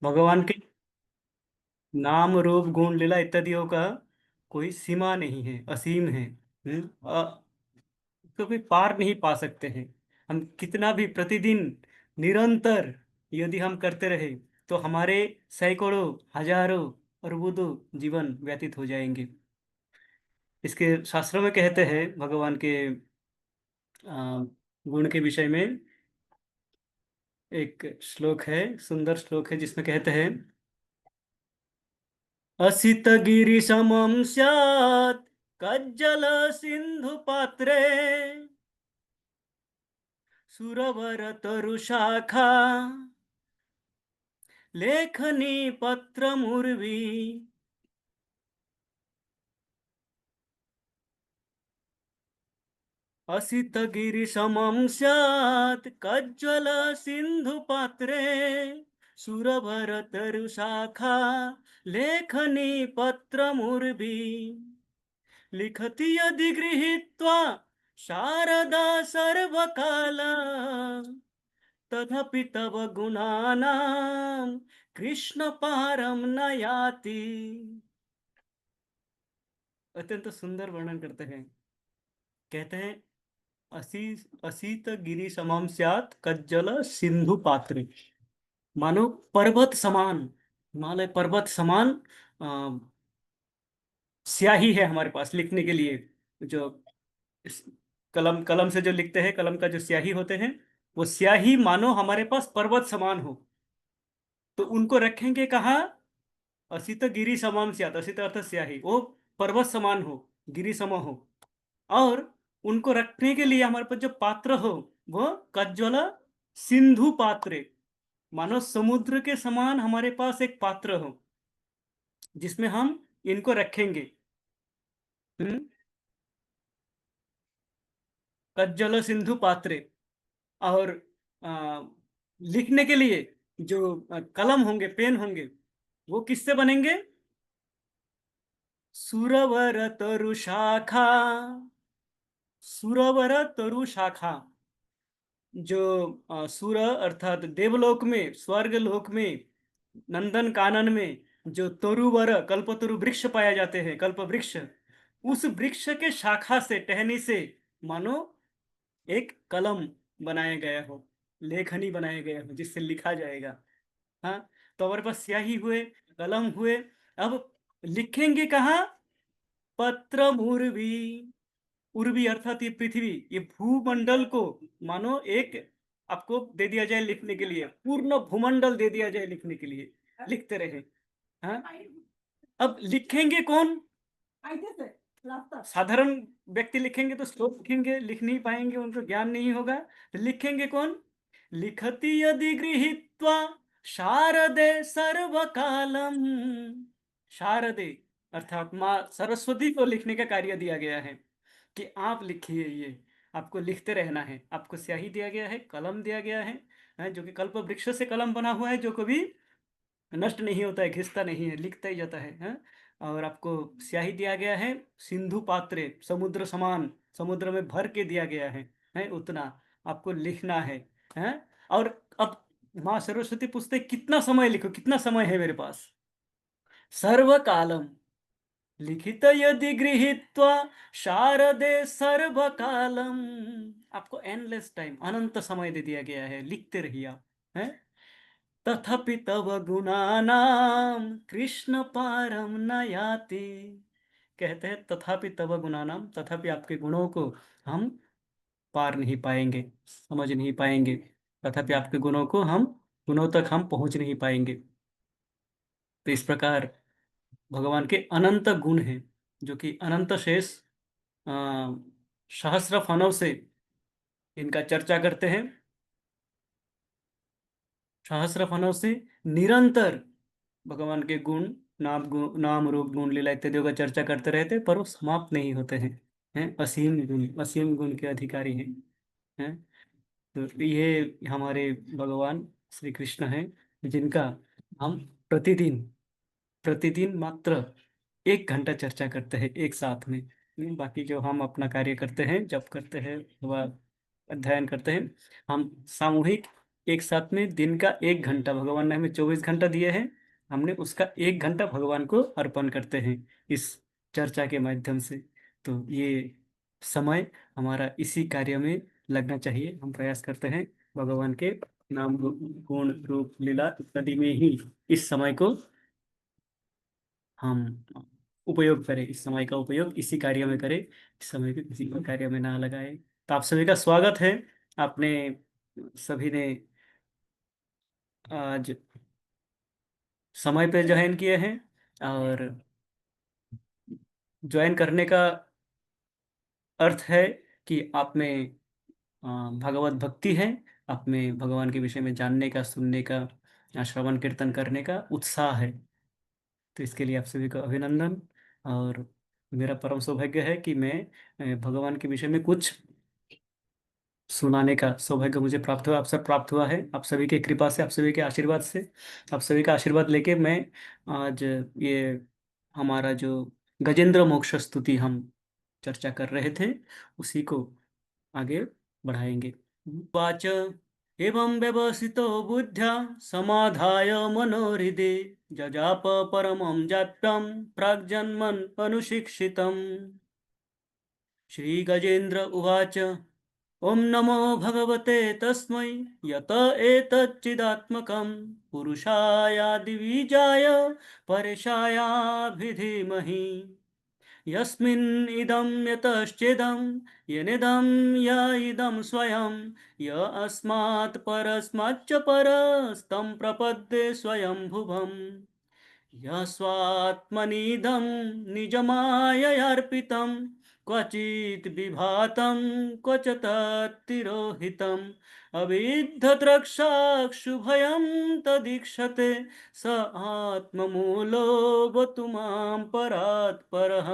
भगवान के नाम रूप गुण लीला इत्यादियों का कोई सीमा नहीं है, असीम है। उसको कोई पार नहीं पा सकते हैं। हम कितना भी प्रतिदिन निरंतर यदि हम करते रहे तो हमारे सैकड़ों, हजारों, अरबों जीवन व्यतीत हो जाएंगे। इसके शास्त्रों में कहते हैं भगवान के गुण के विषय में एक श्लोक है, सुंदर श्लोक है, जिसमें कहते हैं असित गिरि समम स्यात् कज्जल सिंधु पात्रे सुरवर तरु शाखा लेखनी पत्र मुर्वी। असित गिरि समम स्यात् कज्जल सिंधु पात्रे सुरवर तरु शाखा लेखनी पत्र मुर्वी। लिखति यदि गृहीत्वा शारदा सर्वकाला तथापि तव गुणानां कृष्ण पारम न याति। अत्यंत सुंदर वर्णन करते हैं। कहते हैं असी असीत गिरि समम स्यात् कज्जल सिंधु पात्रे। मानो पर्वत समान, हिमालय पर्वत समान अ, स्याही है हमारे पास लिखने के लिए। जो इस कलम कलम से जो लिखते हैं, कलम का जो स्याही होते हैं, वो स्याही मानो हमारे पास पर्वत समान हो। तो उनको रखेंगे कहाँ? असित गिरि समाम स्यात्, असित अर्थात स्याही, वो पर्वत समान हो, गिरि सम हो। और उनको रखने के लिए हमारे पास जो पात्र हो वो कज्ज्वल सिंधु पात्रे, मानो समुद्र के समान हमारे पास एक पात्र हो जिसमें हम इनको रखेंगे। हम्म, कज्जल सिंधु पात्रे। और आ, लिखने के लिए जो कलम होंगे, पेन होंगे, वो किससे बनेंगे? सुरवर तरु शाखा। सुरवर तरु शाखा। जो सुर अर्थात देवलोक में, स्वर्ग लोक में, नंदन कानन में जो तरुवर कल्पतरु वृक्ष पाए जाते हैं, कल्प वृक्ष, उस वृक्ष के शाखा से, टहनी से मानो एक कलम बनाया गया हो, लेखनी बनाया गया हो जिससे लिखा जाएगा। हाँ, तो हमारे पास स्याही हुए, कलम हुए। अब लिखेंगे कहाँ? पत्र मुर्वी। उर्वी अर्थात ये पृथ्वी, ये भूमंडल को मानो एक आपको दे दिया जाए लिखने के लिए, पूर्ण भूमंडल दे दिया जाए लिखने के लिए, लिखते रहे। हाँ, अब लिखेंगे कौन? साधारण व्यक्ति लिखेंगे तो श्लोक लिखेंगे, लिख नहीं पाएंगे, उनको ज्ञान नहीं होगा। तो लिखेंगे कौन? लिखति यदि गृहीत्वा शारदे सर्वकालम। शारदे अर्थात माँ सरस्वती को लिखने का कार्य दिया गया है कि आप लिखिए ये, आपको लिखते रहना है। आपको स्याही दिया गया है, कलम दिया गया है, जो कि कल्प वृक्ष से कलम बना हुआ है, जो कभी नष्ट नहीं होता है, घिसता नहीं है, लिखता ही जाता है, हैं? और आपको स्याही दिया गया है सिंधु पात्रे, समुद्र समान, समुद्र में भर के दिया गया है उतना आपको लिखना है। और अब माँ सरस्वती पूछते कितना समय लिखो, कितना समय है मेरे पास? सर्वकालम। लिखित यदि गृहीत्वा शारदे सर्वकालम। आपको एनलेस टाइम, अनंत समय दे दिया गया है, लिखते रहिए आप, हैं? तथापि तव गुणानाम कृष्ण पारम न याति। कहते हैं तथापि तव गुणानाम, तथापि आपके गुणों को हम पार नहीं पाएंगे, समझ नहीं पाएंगे। तथापि आपके गुणों को हम, गुणों तक हम पहुंच नहीं पाएंगे। तो इस प्रकार भगवान के अनंत गुण हैं, जो कि अनंत शेष अ, सहस्र फनों से इनका चर्चा करते हैं। सहस्र फनों से निरंतर भगवान के नाम रूप गुण लीला इत्यादियों का चर्चा करते रहते, पर वो समाप्त नहीं होते हैं। असीम गुण के अधिकारी हैं। तो ये हमारे भगवान श्री कृष्ण हैं, जिनका हम प्रतिदिन प्रतिदिन मात्र 1 घंटा चर्चा करते हैं एक साथ में। बाकी जो हम अपना कार्य करते हैं, जब करते हैं, वह अध्ययन करते हैं, हम सामूहिक एक साथ में दिन का 1 घंटा, भगवान ने हमें 24 घंटा दिए हैं, हमने उसका 1 घंटा भगवान को अर्पण करते हैं इस चर्चा के माध्यम से। तो ये समय हमारा इसी कार्य में लगना चाहिए। हम प्रयास करते हैं भगवान के नाम गुण रूप लीला इत्यादि में ही इस समय को हम उपयोग करें, इस समय का उपयोग इसी कार्य में करें, इस समय को किसी और कार्य में ना लगाए। तो आप सभी का स्वागत है। आपने सभी ने आज समय पे ज्वाइन किए हैं, और ज्वाइन करने का अर्थ है कि आप में भगवत भक्ति है, आप में भगवान के विषय में जानने का, सुनने का, श्रवण कीर्तन करने का उत्साह है। तो इसके लिए आप सभी को अभिनंदन। और मेरा परम सौभाग्य है कि मैं भगवान के विषय में कुछ सुनाने का सौभाग्य मुझे प्राप्त हुआ, अवसर प्राप्त हुआ है, आप सभी के कृपा से, आप सभी के आशीर्वाद से। आप सभी का आशीर्वाद लेके मैं आज ये हमारा जो गजेंद्र मोक्ष स्तुति हम चर्चा कर रहे थे उसी को आगे बढ़ाएंगे। वाच एवं व्यवसितो बुद्ध्या समाधाय मनोहृदि जजाप परमं जाप्यं प्राग्जन्मन् अनुशिक्षितम्। श्रीगजेन्द्र उवाच ॐ नमो भगवते तस्मै यत एतच्चिदात्मकं पुरुषायादिबीजाय परेशायाभिधीमहि। यस्मिन् इदं यतश्चेदं यनेदं य इदं स्वयं य अस्मात् परस्माच्च परस्तं प्रपद्ये स्वयंभुवम्। यस्वात्मनीदं निजमाययार्पितं क्वचित् विभातं क्व च तत्तिरोहितम् अविद्धद्रक्षाक्षुभयं तदीक्षते स आत्ममूलोऽवतु मां परात् परः।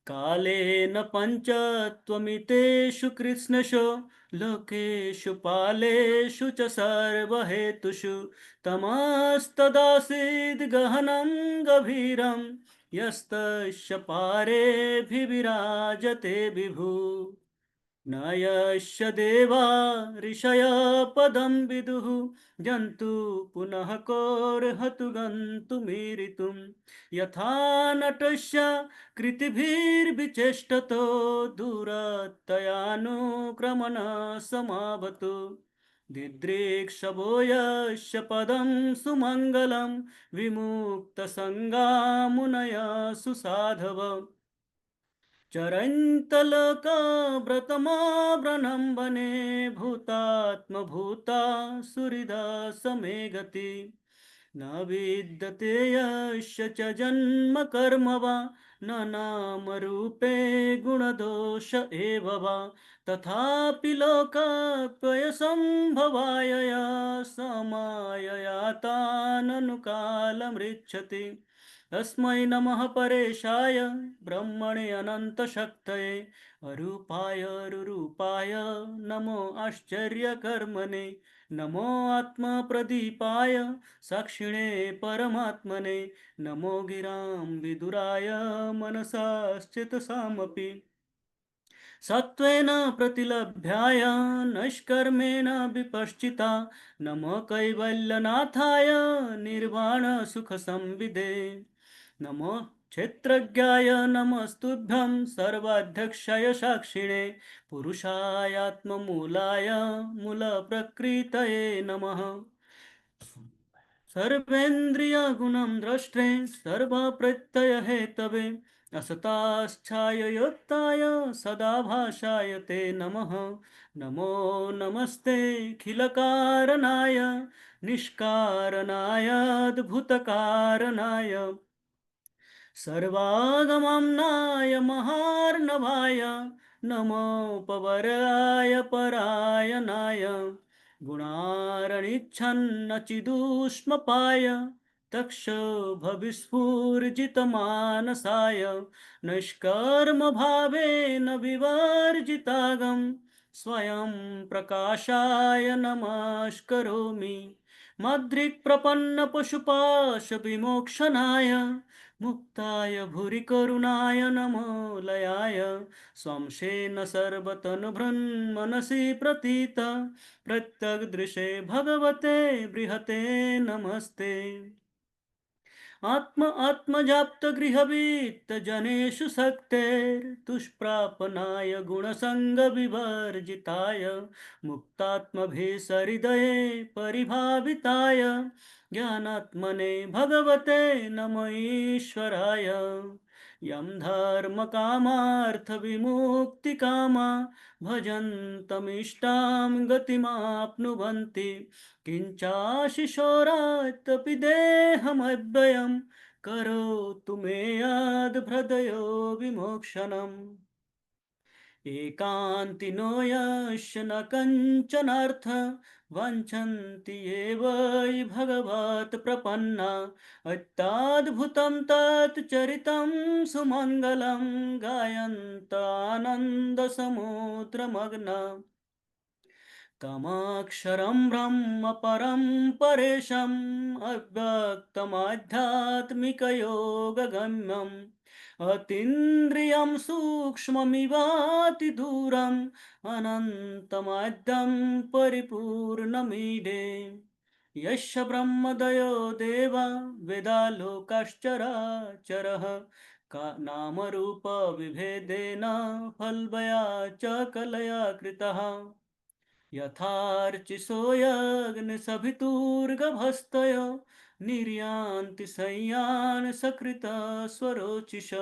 कालेन पञ्चत्वमितेषु कृत्स्नशो लोकेषु पालेषु च सर्वहेतुषु तमस्तदासीद् गहनं गभीरं यस्तस्य पारेऽभिविराजते विभु। न यस्य देवा ऋषयः पदं विदुः जन्तु पुनः कोऽर्हतु गन्तुमीरितुं। यथा नटस्य कृतिभिर्विचेष्टतो दूरतयानुक्रमण समावतु। दिदृक्षवो यस्य पदं सुमङ्गलं विमुक्तसङ्गा मुनयः सुसाधव। चरन्तलोकाव्रतमाव्रणं वने भूतात्मभूता सुहृदा समे गति। न विद्यते यस्य च जन्म कर्म वा न नामरूपे गुणदोष एव वा तथापि लोकाप्ययसम्भवाय समाययाताननुकालमृच्छति। तस्मै नमः परेशाय ब्रह्मणे अनन्तशक्तये अरूपाय रुरूपाय नमो आश्चर्यकर्मणे। नमो आत्मप्रदीपाय साक्षिणे परमात्मने। नमो गिरां विदुराय मनसाश्चितसामपि। सत्त्वेन प्रतिलभ्याय नैष्कर्मेण विपश्चिता। नमो कैवल्यनाथाय निर्वाणसुखसंविदे। नमो क्षेत्रज्ञाय नमस्तुभ्यं सर्वाध्यक्षाय साक्षिणे पुरुषायात्ममूलाय मूलप्रकृतये नमः। सर्वेन्द्रियगुणं द्रष्टे सर्वप्रत्ययहेतवे असताश्चाययोक्ताय सदाभाषाय ते नमः। नमो नमस्तेऽखिलकारणाय निष्कारणाय अद्भुतकारणाय सर्वागमनाय महार्णवाय नमोपवराय परायणाय गुणारणिच्छन्नचिदुष्मपाय तक्षोभविस्फूर्जितमानसाय नैष्कर्मभावेन विवर्जितागं स्वयं प्रकाशाय नमस्करोमि। मद्रिक्प्रपन्नपशुपाशविमोक्षणाय मुक्ताय भूरि करुणाय नमो लयाय स्वंशेन सर्वतनुभृन्मनसि प्रतीत प्रत्यग्दृशे भगवते बृहते नमस्ते आत्म आत्मजाप्त गृहवीत जनेषु शक्तेर्दुष्प्रापनाय गुणसंग विवर्जिताय मुक्तात्मभिसहृदये परिभाविताय ज्ञानात्मने भगवते नम ईश्वराय यं धर्मकामार्थविमुक्तिकामा भजन्तमीष्टां गतिमाप्नुवन्ति किञ्चाशिशोरात्तपि देहमव्ययं करोतु मे यद्भृदयो विमोक्षणम् एकान्तिनो यस्य न कञ्चनार्थ वाञ्छन्ति ये वै भगवत् प्रपन्ना अत्याद्भुतं तत् चरितं सुमङ्गलं गायन्त आनन्दसमुद्रमग्ना तमक्षरं ब्रह्म परं परेशम् अव्यक्तमाध्यात्मिकयोगगम्यम् अतीन्द्रियं सूक्ष्ममिवातिदूरम् अनन्तमाद्यं परिपूर्णमीडे यस्य ब्रह्मदयो देवा वेदालोकाश्चराचरः का नामरूपविभेदेन फल्वया च कलया कृतः यथार्चिषोऽयग्निसभितुर्गभस्तयो निर्यान्ति संयान् सकृतस्वरोचिष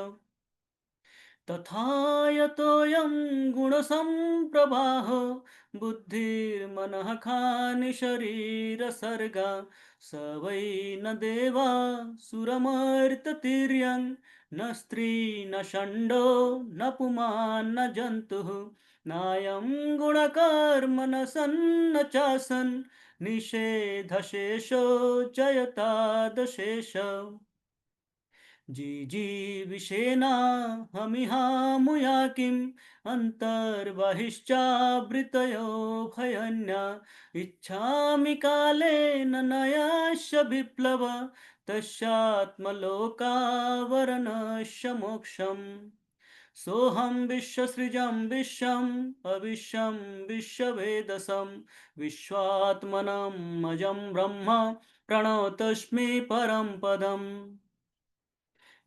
तथा यतोऽयं गुणसम्प्रवाहो बुद्धिर्मनः खानि शरीरसर्गा स वै न देवा सुरमर्ततिर्यं न स्त्री न षण्डो न पुमान् न जन्तुः नायं गुणकर्म न सन्न चासन् निषेधशेषो जयतादशेष जीजीविषेणा हमिहामुया किम् अन्तर्बहिश्चावृतयो भयन्या इच्छामि कालेन नयस्य विप्लव तस्यात्मलोकावरणस्य मोक्षम् सोऽहं विश्वसृजं विश्वम् अविश्वं विश्ववेदसं विश्वात्मनम् अजं ब्रह्म प्रणतोऽस्मि परं पदम्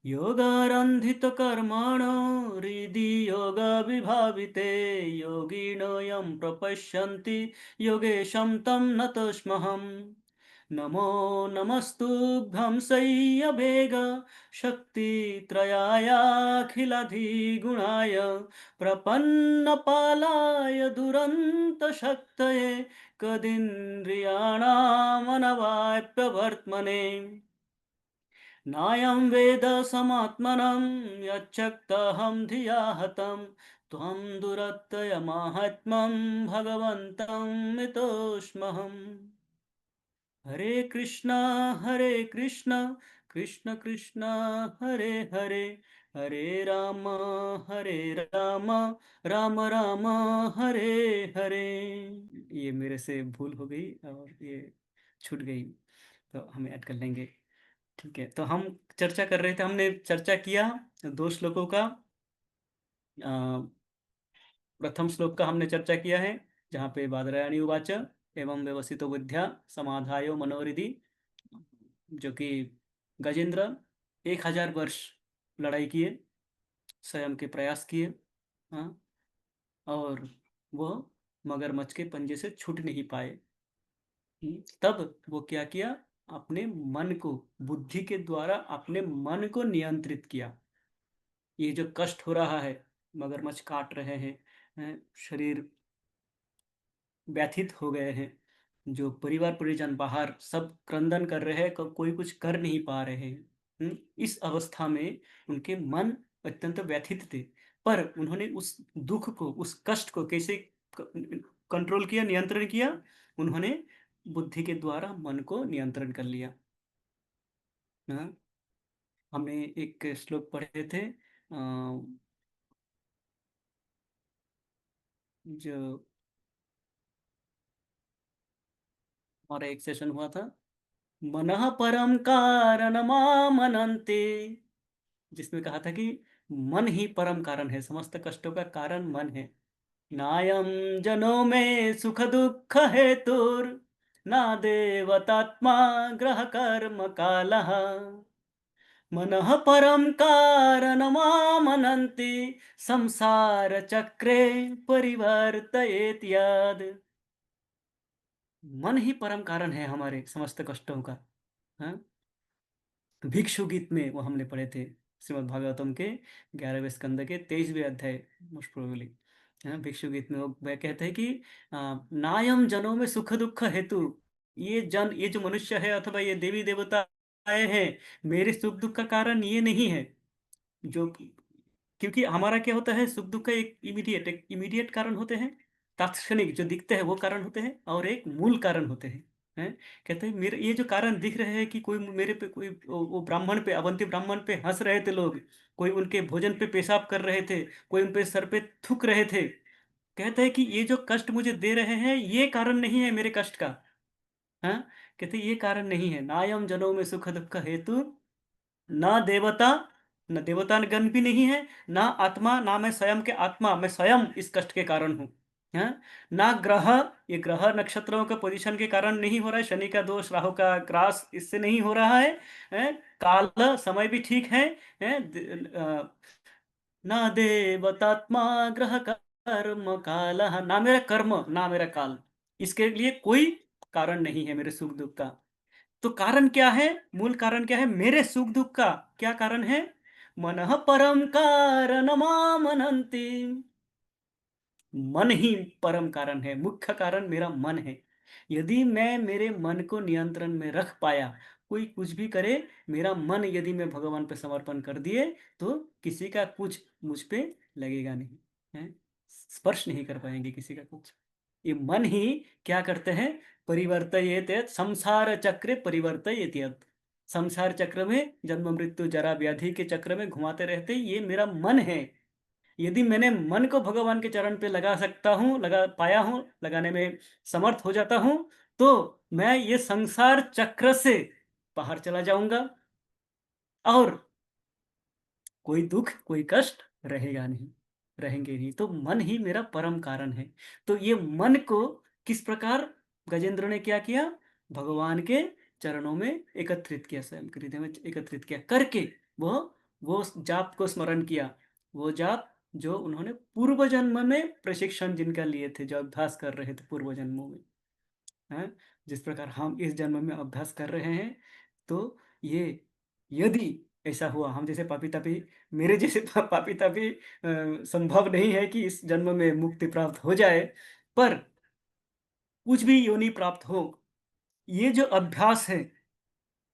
योगारन्धितकर्मणो हृदि योगविभाविते योगिनो यं प्रपश्यन्ति योगेशं तं नतोऽस्म्यहम् नमो नमस्तुभ्यं सय्यवेग शक्तित्रयायाखिलाधिगुणाय प्रपन्नपालाय दुरन्तशक्तये कदीन्द्रियाणामनवाप्यवर्त्मने नायं वेद समात्मनं यच्चक्तहं धिया हतं त्वं दुरत्ययमाहात्म्यं भगवन्तं मितोऽस्म्यहम् हरे कृष्ण कृष्ण कृष्ण हरे हरे हरे राम राम राम हरे हरे। ये मेरे से भूल हो गई और ये छूट गई तो हम ऐड कर लेंगे। ठीक है, तो हम चर्चा कर रहे थे, हमने चर्चा किया दो श्लोकों का। अ, प्रथम श्लोक का हमने चर्चा किया है जहाँ पे बादरायणी उवाच एवं व्यवसितो बुद्ध्या समाधायो मनोरिधि, जो कि गजेंद्र 1000 वर्ष लड़ाई किए, स्वयं के प्रयास किए, हाँ, और वह मगरमच्छ के पंजे से छूट नहीं पाए। तब वो क्या किया, अपने मन को बुद्धि के द्वारा अपने मन को नियंत्रित किया। ये जो कष्ट हो रहा है, मगरमच्छ काट रहे हैं, शरीर व्यथित हो गए हैं, जो परिवार परिजन बाहर सब क्रंदन कर रहे हैं, कोई कुछ कर नहीं पा रहे हैं। इस अवस्था में उनके मन अत्यंत व्यथित थे, पर उन्होंने उस दुख को, उस कष्ट को कैसे कंट्रोल किया, नियंत्रण किया? उन्होंने बुद्धि के द्वारा मन को नियंत्रण कर लिया। हाँ, हमने एक श्लोक पढ़े थे, जो हमारा एक सेशन हुआ था, मनः परम कारणमामनन्ति जिसमें कहा था कि मन ही परम कारण है, समस्त कष्टों का कारण मन है। नायम जनो में सुख दुख हेतुर, ना देवतात्मा ग्रह कर्म कालः, मनः परम कारणमामनन्ति, संसार चक्रे परिवर्तयेत यद। मन ही परम कारण है हमारे समस्त कष्टों का। हाँ, भिक्षु गीत में वो हमने पढ़े थे, श्रीमद् भागवतम के 11वें स्कंद के 23वें अध्याय, मोस्ट प्रोबेबली। हाँ, भिक्षु गीत में वो वह कहते हैं कि नायम जनों में सुख दुख हेतु, ये जो मनुष्य है अथवा ये देवी देवता हैं, मेरे सुख दुख का कारण ये नहीं है। जो क्योंकि हमारा क्या होता है, सुख दुख का एक इमीडिएट कारण होते हैं, तात्क्षणिक जो दिखते हैं वो कारण होते हैं, और एक मूल कारण होते हैं। हैं? कहते हैं मेरे ये जो कारण दिख रहे हैं कि कोई मेरे पे, कोई वो ब्राह्मण पे, अवंती ब्राह्मण पे हंस रहे थे लोग, कोई उनके भोजन पे पेशाब कर रहे थे, कोई उन पे सर पे थूक रहे थे, कहते हैं कि ये जो कष्ट मुझे दे रहे हैं ये कारण नहीं है मेरे कष्ट का। हाँ, कहते हैं ये कारण नहीं है। नायम जनों में सुख दुख हेतु, ना देवता, न देवता गण भी नहीं है, ना आत्मा, ना मैं स्वयं के आत्मा, मैं स्वयं इस कष्ट के कारण हूँ। हाँ? ना ग्रह, ये ग्रह नक्षत्रों का पोजीशन के कारण नहीं हो रहा है, शनि का दोष, राहु का ग्रास इससे नहीं हो रहा है। हैं? काल, समय भी ठीक है। हैं? ना देवतात्मा ग्रह कर्म काल, ना मेरा कर्म ना मेरा काल, इसके लिए कोई कारण नहीं है मेरे सुख दुख का। तो कारण क्या है, मूल कारण क्या है मेरे सुख दुख का? क्या कारण है? मनः परम कारणमामनन्ति, मन ही परम कारण है, मुख्य कारण मेरा मन है। यदि मैं मेरे मन को नियंत्रण में रख पाया, कोई कुछ भी करे, मेरा मन यदि मैं भगवान पे समर्पण कर दिए, तो किसी का कुछ मुझ पे लगेगा नहीं है, स्पर्श नहीं कर पाएंगे किसी का कुछ। ये मन ही क्या करते हैं, परिवर्तयेत संसार चक्रे परिवर्तयेत यत्। संसार चक्र में, जन्म मृत्यु जरा व्याधि के चक्र में घुमाते रहते, ये मेरा मन है। यदि मैंने मन को भगवान के चरण पे लगा सकता हूँ, लगा पाया हूँ, लगाने में समर्थ हो जाता हूँ, तो मैं ये संसार चक्र से बाहर चला जाऊंगा, और कोई दुख कोई कष्ट रहेगा नहीं, रहेंगे नहीं। तो मन ही मेरा परम कारण है। तो ये मन को किस प्रकार गजेंद्र ने क्या किया, भगवान के चरणों में एकत्रित किया, स्वयं के हृदय में एकत्रित किया करके, वो वो जाप को स्मरण किया, वो जाप जो उन्होंने पूर्व जन्म में प्रशिक्षण जिनका लिए थे, जो अभ्यास कर रहे थे पूर्व जन्मों में। हैं? जिस प्रकार हम इस जन्म में अभ्यास कर रहे हैं, तो ये यदि ऐसा हुआ, हम जैसे पापी तापी, मेरे जैसे पापी तापी संभव नहीं है कि इस जन्म में मुक्ति प्राप्त हो जाए, पर कुछ भी योनि प्राप्त हो, ये जो अभ्यास है,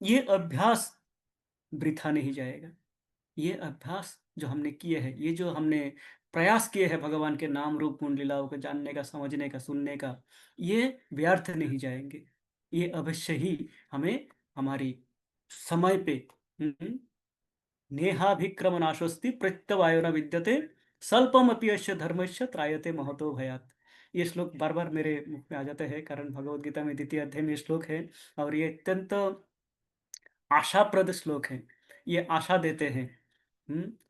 ये अभ्यास वृथा नहीं जाएगा। ये अभ्यास जो हमने किए हैं, ये जो हमने प्रयास किए हैं भगवान के नाम रूप गुण लीलाओं को जानने का, समझने का, सुनने का, ये व्यर्थ नहीं जाएंगे। ये अवश्य ही हमें हमारी समय पे, नेहाभिक्रम नाशोस्ति प्रत्यवायो न विद्यते, स्वल्पमपि यस्य धर्मस्य त्रायते महतो भयात्। ये श्लोक बार बार मेरे मुख में आ जाते हैं, कारण भगवत गीता में द्वितीय अध्याय में ये श्लोक है, और ये अत्यंत आशाप्रद श्लोक है। ये आशा देते हैं।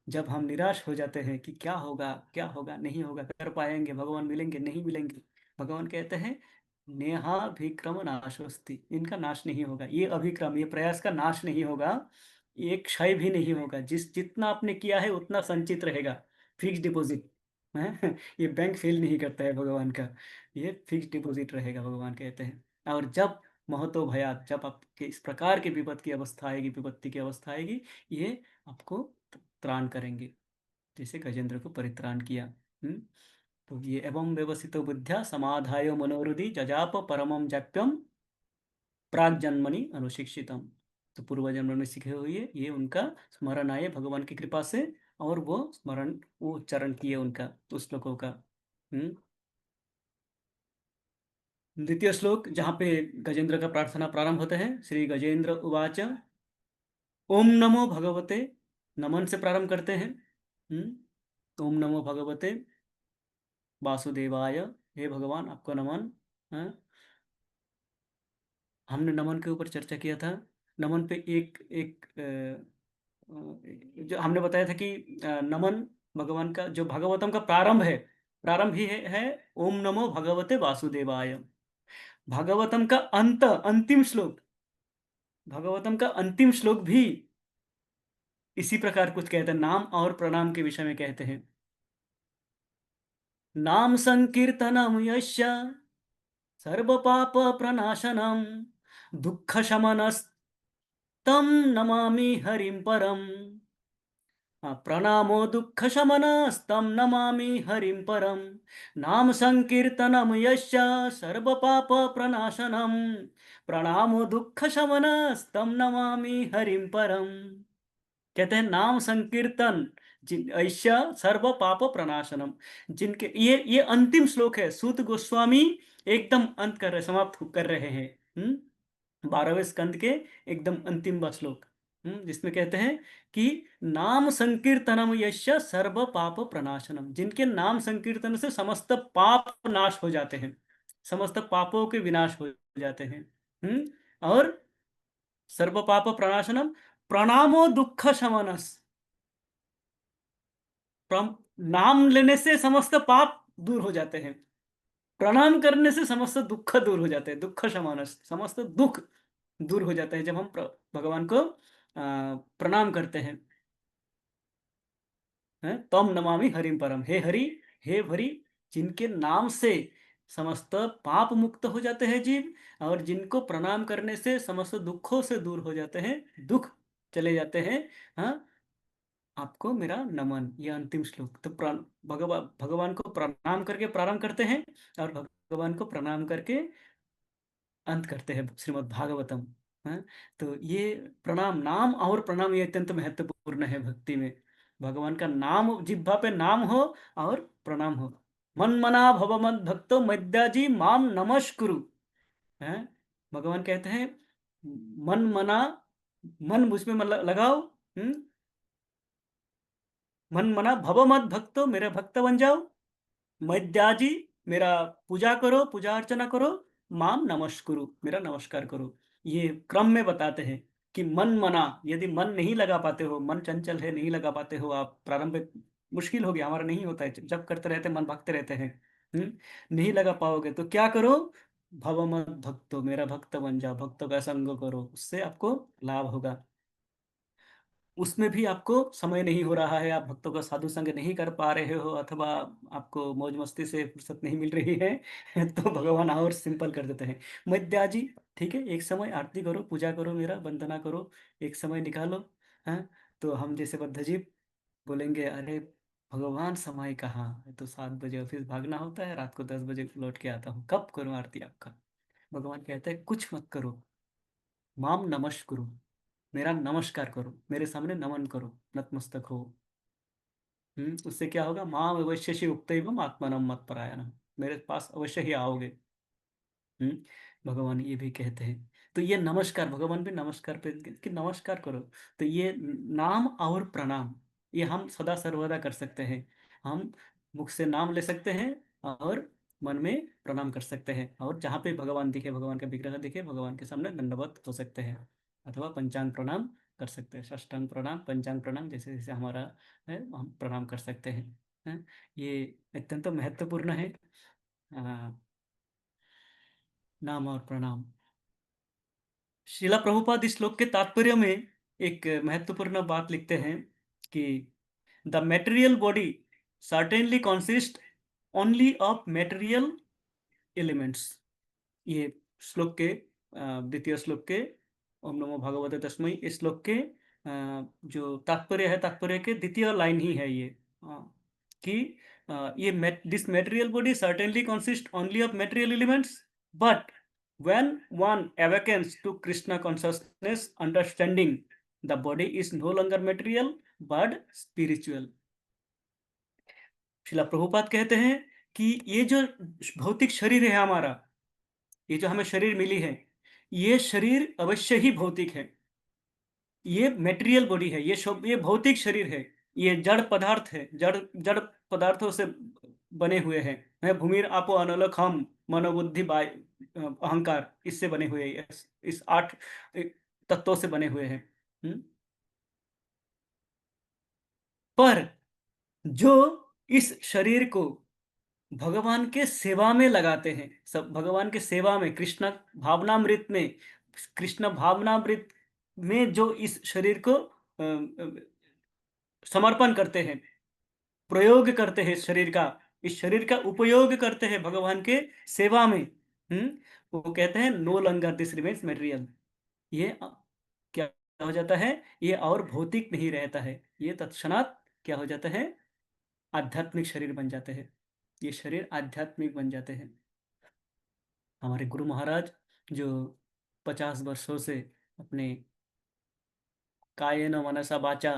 जब हम निराश हो जाते हैं कि क्या होगा, क्या होगा, नहीं होगा, कर पाएंगे, भगवान मिलेंगे नहीं मिलेंगे, भगवान कहते हैं नेहाभिक्रम नाशोस्ति, इनका नाश नहीं होगा, ये अभिक्रम, ये प्रयास का नाश नहीं होगा, ये क्षय भी नहीं होगा, जितना आपने किया है उतना संचित रहेगा, फिक्स डिपॉजिट है। ये बैंक फेल नहीं करता है भगवान का, ये फिक्स डिपॉजिट रहेगा, भगवान कहते हैं। और जब महतो भयात, जब आपके इस प्रकार की विपत्ति की अवस्था आएगी, विपत्ति की अवस्था आएगी, ये आपको त्राण करेंगे, जैसे गजेंद्र को परित्राण किया। तो ये एवं व्यवसितो बुद्ध्या समाधाय मनोहृदि जजाप परमम जाप्यम प्राग जन्मनि अनुशिक्षितम। तो पूर्व जन्म में सीखे हुए ये उनका स्मरण आए भगवान की कृपा से, और वो स्मरण, वो उच्चारण किए उनका, उस श्लोकों का। हम्म द्वितीय श्लोक जहाँ पे गजेंद्र का प्रार्थना प्रारंभ होता है, श्री गजेंद्र उवाच, ओम नमो भगवते, नमन से प्रारंभ करते हैं। ओम नमो भगवते वासुदेवाय, हे भगवान आपको नमन। हाँ, हमने नमन के ऊपर चर्चा किया था। नमन पे एक एक जो हमने बताया था कि नमन भगवान का जो भागवतम का प्रारंभ है, प्रारंभ ही है ओम नमो भगवते वासुदेवाय। भागवतम का अंत, अंतिम श्लोक, भागवतम का अंतिम श्लोक भी इसी प्रकार कुछ कहते हैं, नाम और प्रणाम के विषय में कहते हैं। नाम संकीर्तनम यस्य सर्व पाप प्रनाशनम दुःख शमनस्तम नमामि हरिं परम। प्रणामो दुःख शमनस्तम नमामि हरिं परम। नाम संकीर्तनम यस्य सर्व पाप प्रनाशनम प्रणामो दुःख शमनस्तम नमामि हरिं परम। कहते हैं नाम संकीर्तन जिन ऐश्य सर्व पाप प्रनाशनम, जिनके ये अंतिम श्लोक है, सूत गोस्वामी एकदम अंत कर रहे, समाप्त कर रहे हैं। 12वें स्कंद के एकदम अंतिम श्लोक, जिसमें कहते हैं कि नाम संकीर्तनम यश्य सर्व पाप प्रनाशनम, जिनके नाम संकीर्तन से समस्त पाप नाश हो जाते हैं, समस्त पापों के विनाश हो जाते हैं। और सर्व पाप प्रणाशनम प्रणामो दुःख शमनस, नाम लेने से समस्त पाप दूर हो जाते हैं, प्रणाम करने से समस्त दुख दूर हो जाते हैं, दुःख शमनस, समस्त दुख दूर हो जाता है जब हम भगवान को प्रणाम करते हैं। तम नमामि हरिम परम, हे हरि, हे हरि, जिनके नाम से समस्त पाप मुक्त हो जाते हैं जीव, और जिनको प्रणाम करने से समस्त दुखों से दूर हो जाते हैं, दुख चले जाते हैं। हाँ, आपको मेरा नमन, यह अंतिम श्लोक। तो भगवान को प्रणाम करके प्रारंभ करते हैं, और भगवान को प्रणाम करके अंत करते हैं श्रीमद् भागवतम। हाँ, तो ये प्रणाम, नाम और प्रणाम ये अत्यंत महत्वपूर्ण है भक्ति में। भगवान का नाम जिह्वा पे नाम हो और प्रणाम हो। मन मना भव मद भक्तो मद्याजी माम नमस्कुरु। हैं, भगवान कहते हैं मन मना, मन मुझ में लगाओ। मन मना भव मद भक्तो, मेरे भक्त बन जाओ। मैत्याजी, मेरा पूजा करो, पूजा अर्चना करो। माम नमस्कुरु, मेरा नमस्कार करो। ये क्रम में बताते हैं कि मन मना, यदि मन नहीं लगा पाते हो, मन चंचल है, नहीं लगा पाते हो आप, प्रारंभिक मुश्किल हो गया, हमारा नहीं होता है, जब करते रहते मन भागते रहते हैं। नहीं लगा पाओगे तो क्या करो, भव मत भक्तो, मेरा भक्त बन जाओ, भक्तों का संग करो, उससे आपको लाभ होगा। उसमें भी आपको समय नहीं हो रहा है, आप भक्तों का साधु संग नहीं कर पा रहे हो, अथवा आपको मौज मस्ती से फुर्सत नहीं मिल रही है तो भगवान और सिंपल कर देते हैं। मध्याजी, ठीक है, एक समय आरती करो, पूजा करो, मेरा वंदना करो, एक समय निकालो। हाँ, तो हम जैसे बद्धजीव बोलेंगे, अरे भगवान समय कहाँ है, तो 7 बजे ऑफिस भागना होता है, रात को 10 बजे लौट के आता हूँ, कब करूँ आरती आपका। भगवान कहते हैं कुछ मत करो, माम नमस्कुरु, मेरा नमस्कार करो, मेरे सामने नमन करो, नतमस्तक हो। उससे क्या होगा, माम अवश्य से उक्त एवं आत्मानम मत परायण, मेरे पास अवश्य ही आओगे। हम्म भगवान ये भी कहते हैं। तो ये नमस्कार, भगवान भी नमस्कार पे कि नमस्कार करो। तो ये नाम और प्रणाम, ये हम सदा सर्वदा कर सकते हैं। हम मुख से नाम ले सकते हैं, और मन में प्रणाम कर सकते हैं, और जहाँ पे भगवान दिखे, भगवान का विग्रह दिखे, भगवान के सामने दंडवत हो सकते हैं, अथवा पंचांग प्रणाम कर सकते हैं, साष्टांग प्रणाम, पंचांग प्रणाम, जैसे जैसे हमारा है हम प्रणाम कर सकते हैं। ये अत्यंत महत्वपूर्ण है, अ, नाम और प्रणाम। शिला प्रभुपाद इस श्लोक के तात्पर्य में एक महत्वपूर्ण बात लिखते हैं कि the material body certainly consist only of material elements. ये श्लोक के द्वितीय श्लोक के ओम नमो भगवते तस्मै, इस श्लोक के जो तात्पर्य है, तात्पर्य के द्वितीय लाइन ही है ये, कि ये this material body certainly consist only of material elements, but when one awakens to Krishna consciousness understanding, the body is no longer material but spiritual। शिला प्रभुपाद कहते हैं कि ये जो भौतिक शरीर है हमारा, ये जो हमें शरीर मिली है, ये शरीर अवश्य ही भौतिक है, ये मेटेरियल बॉडी है, ये भौतिक शरीर है, ये जड़ पदार्थ है, जड़ जड़ पदार्थों से बने हुए हैं। भूमिर आपो अनल खम मनोबुद्धि बाय अहंकार, इससे बने हुए हैं, इस 8 तत्वों से बने हुए हैं। पर जो इस शरीर को भगवान के सेवा में लगाते हैं, सब भगवान के सेवा में, भावनामृत में कृष्ण भावनामृत में जो इस शरीर को समर्पण करते हैं, प्रयोग करते हैं इस शरीर का उपयोग करते हैं भगवान के सेवा में। वो कहते हैं no longer this remains material. ये क्या हो जाता है, ये और भौतिक नहीं रहता है, ये तत्क्षणात क्या हो जाता है, आध्यात्मिक शरीर बन जाते हैं। ये शरीर आध्यात्मिक बन जाते हैं। हमारे गुरु महाराज जो 50 वर्षों से अपने कायेन मनसा वाचा,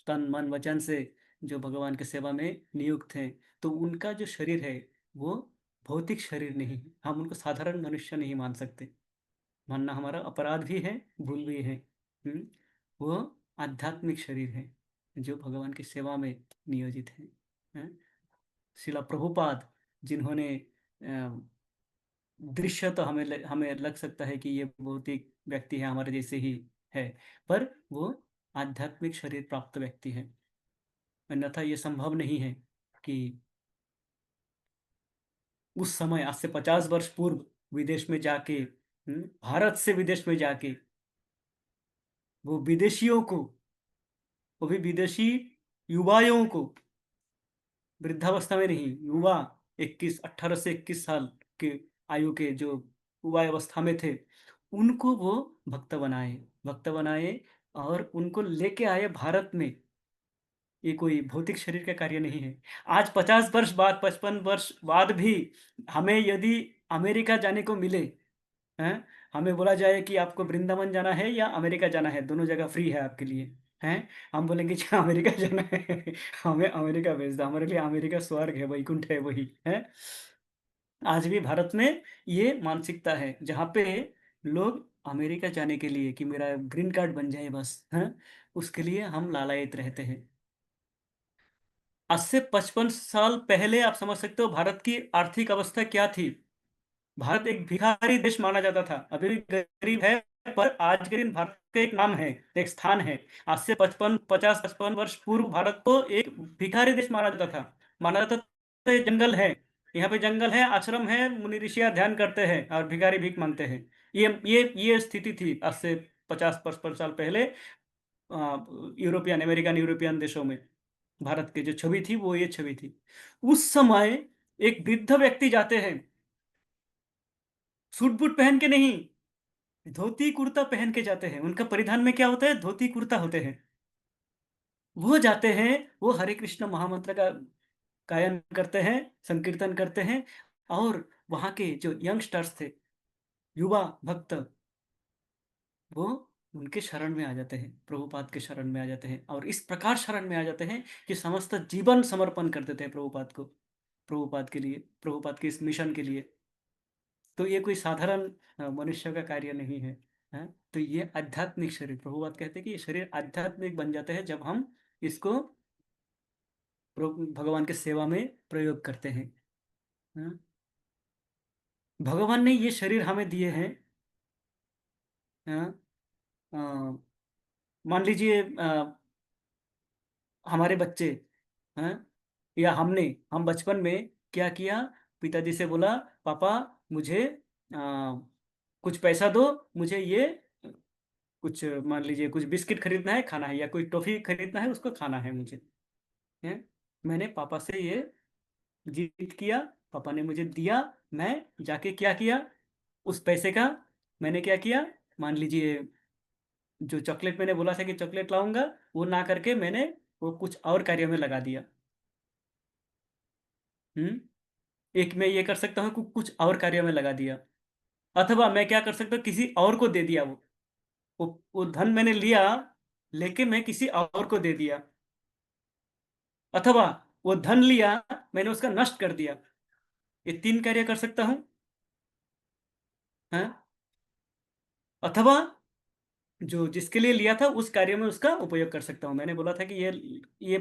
तन मन वचन से जो भगवान की सेवा में नियुक्त हैं, तो उनका जो शरीर है वो भौतिक शरीर नहीं है। हम उनको साधारण मनुष्य नहीं मान सकते, मानना हमारा अपराध भी है, भूल भी है। हम्म, वो आध्यात्मिक शरीर है जो भगवान की सेवा में नियोजित है। हैं? शिला प्रभुपाद, जिन्होंने दृश्य तो हमें लग सकता है कि ये भौतिक व्यक्ति है, हमारे जैसे ही है, पर वो आध्यात्मिक शरीर प्राप्त व्यक्ति है। अन्यथा ये संभव नहीं है कि उस समय, आज से 50 वर्ष पूर्व, विदेश में जाके, भारत से विदेश में जाके वो विदेशियों को, वो भी विदेशी युवाओं को, वृद्धावस्था में नहीं, युवा, 18 से 21 साल के आयु के जो युवा अवस्था में थे, उनको वो भक्त बनाए और उनको लेके आए भारत में। ये कोई भौतिक शरीर का कार्य नहीं है। आज 50 वर्ष बाद, 55 वर्ष बाद भी हमें यदि अमेरिका जाने को मिले, हैं, हमें बोला जाए कि आपको वृंदावन जाना है या अमेरिका जाना है, दोनों जगह फ्री है आपके लिए, हैं, हम बोलेंगे कि अमेरिका जाना है। हमें अमेरिका भेज दो, हमारे लिए अमेरिका स्वर्ग है, वैकुंठ है, वही है। आज भी भारत में ये मानसिकता है, जहाँ पे लोग अमेरिका जाने के लिए कि मेरा ग्रीन कार्ड बन जाए बस, हैं, उसके लिए हम लालायित रहते हैं। आज से 55 साल पहले आप समझ सकते हो भारत की आर्थिक अवस्था क्या थी। भारत एक भिखारी देश माना जाता था, अभी भी गरीब है, पर आज के दिन भारत का एक नाम है, एक स्थान है। आज से 55 वर्ष पूर्व भारत को एक भिखारी देश माना जाता था। माना जाता था ये जंगल है, यहाँ पे जंगल है, आश्रम है, मुनि ऋषियां ध्यान करते हैं और भिखारी भीख मांगते हैं। ये स्थिति थी आज से 50-55 साल पहले, यूरोपियन, अमेरिकन यूरोपियन देशों में। भारत की जो छवि थी वो ये छवि थी। उस समय एक वृद्ध व्यक्ति जाते हैं, सूट बूट पहन के नहीं, धोती कुर्ता पहन के जाते हैं। उनका परिधान में क्या होता है, धोती कुर्ता होते हैं। वो जाते हैं, वो हरे कृष्ण महामंत्र का गायन करते हैं, संकीर्तन करते हैं, और वहां के जो यंगस्टर्स थे, युवा भक्त, वो उनके शरण में आ जाते हैं, प्रभुपाद के शरण में आ जाते हैं, और इस प्रकार शरण में आ जाते हैं कि समस्त जीवन समर्पण कर देते हैं प्रभुपाद को, प्रभुपाद के लिए, प्रभुपाद के इस मिशन के लिए। तो ये कोई साधारण मनुष्य का कार्य नहीं है। हैं? तो ये आध्यात्मिक शरीर, प्रभुपाद कहते हैं कि ये शरीर आध्यात्मिक बन जाते हैं जब हम इसको भगवान के सेवा में प्रयोग करते हैं। हैं? भगवान ने ये शरीर हमें दिए हैं। हैं? अ, मान लीजिए हमारे बच्चे हैं, या हम बचपन में क्या किया, पिताजी से बोला, पापा मुझे कुछ पैसा दो, मुझे ये कुछ, मान लीजिए कुछ बिस्किट खरीदना है, खाना है, या कोई टॉफी खरीदना है, उसको खाना है मुझे, है। मैंने पापा से ये जिद किया, पापा ने मुझे दिया, मैं जाके क्या किया, उस पैसे का मैंने क्या किया, मान लीजिए जो चॉकलेट मैंने बोला था कि चॉकलेट लाऊंगा, वो ना करके मैंने वो कुछ और कार्य में लगा दिया। हम्म एक मैं ये कर सकता हूँ कि कुछ और कार्य में लगा दिया, अथवा मैं क्या कर सकता हूँ, किसी और को दे दिया। वो धन मैंने लिया, लेके मैं किसी और को दे दिया, अथवा वो धन लिया, मैंने उसका नष्ट कर दिया। ये 3 कार्य कर सकता हूँ। हाँ? अथवा जो जिसके लिए लिया था उस कार्य में उसका उपयोग कर सकता हूँ। मैंने बोला था कि ये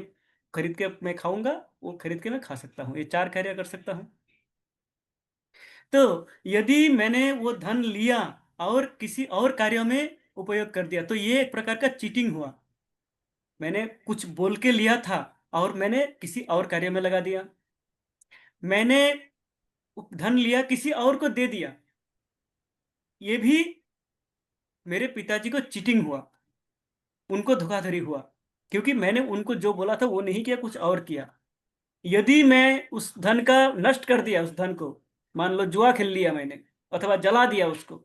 खरीद के मैं खाऊंगा, वो खरीद के मैं खा सकता हूँ। ये 4 कार्य कर सकता हूँ। तो यदि मैंने वो धन लिया और किसी और कार्य में उपयोग कर दिया, तो ये एक प्रकार का चीटिंग हुआ। मैंने कुछ बोल के लिया था, और मैंने किसी और कार्य में लगा दिया। मैंने धन लिया किसी और को दे दिया, ये भी मेरे पिताजी को चीटिंग हुआ, उनको धोखाधड़ी हुआ, क्योंकि मैंने उनको जो बोला था वो नहीं किया, कुछ और किया। यदि मैं उस धन का नष्ट कर दिया, उस धन को मान लो जुआ खेल लिया मैंने, अथवा जला दिया उसको,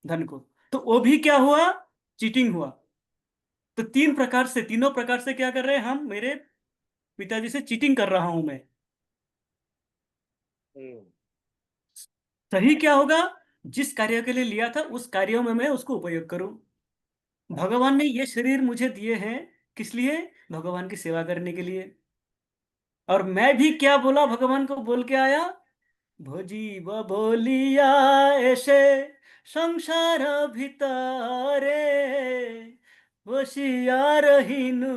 धन को, तो वो भी क्या हुआ, चीटिंग हुआ। तो तीन प्रकार से, तीनों प्रकार से क्या कर रहे हैं हम, मेरे पिताजी से चीटिंग कर रहा हूं मैं। हम्म। सही क्या होगा, जिस कार्य के लिए लिया था उस कार्यों में मैं उसको उपयोग करूं। भगवान ने ये शरीर मुझे दिए हैं, किस लिए, भगवान की सेवा करने के लिए। और मैं भी क्या बोला, भगवान को बोल के आया, भजीब बोलिया ऐसे संसार भितरे বসিয়া রহিনু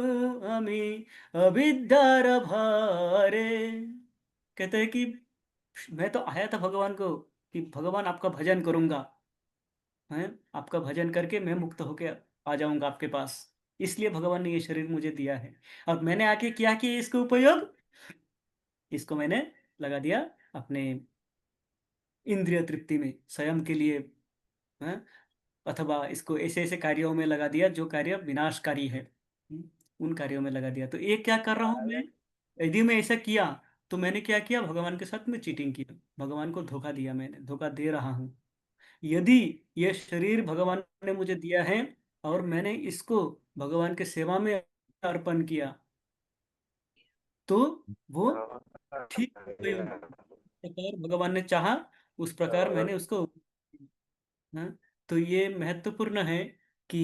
আমি अविद्यार भारे। कहते हैं कि मैं तो आया था भगवान को, कि भगवान आपका भजन करूंगा, हैं, आपका भजन करके मैं मुक्त होके आ जाऊंगा आपके पास। इसलिए भगवान ने ये शरीर मुझे दिया है। और मैंने आके क्या किया इसका उपयोग, इसको मैंने लगा दिया अपने इंद्रिय तृप्ति में, स्वयं के लिए, हैं, अथवा इसको ऐसे ऐसे कार्यों में लगा दिया जो कार्य विनाशकारी है। उन कार्यों में लगा दिया। तो ये क्या कर रहा हूं मैं, यदि मैं ऐसा किया तो मैंने क्या किया, भगवान के साथ में चीटिंग किया, भगवान को धोखा दिया, मैंने धोखा दे रहा हूं। यदि ये शरीर भगवान ने मुझे दिया है और मैंने इसको भगवान के सेवा में अर्पण किया, तो वो ठीक उपयोग, प्रकार भगवान ने चाहा उस प्रकार मैंने उसको, हाँ। तो ये महत्वपूर्ण है कि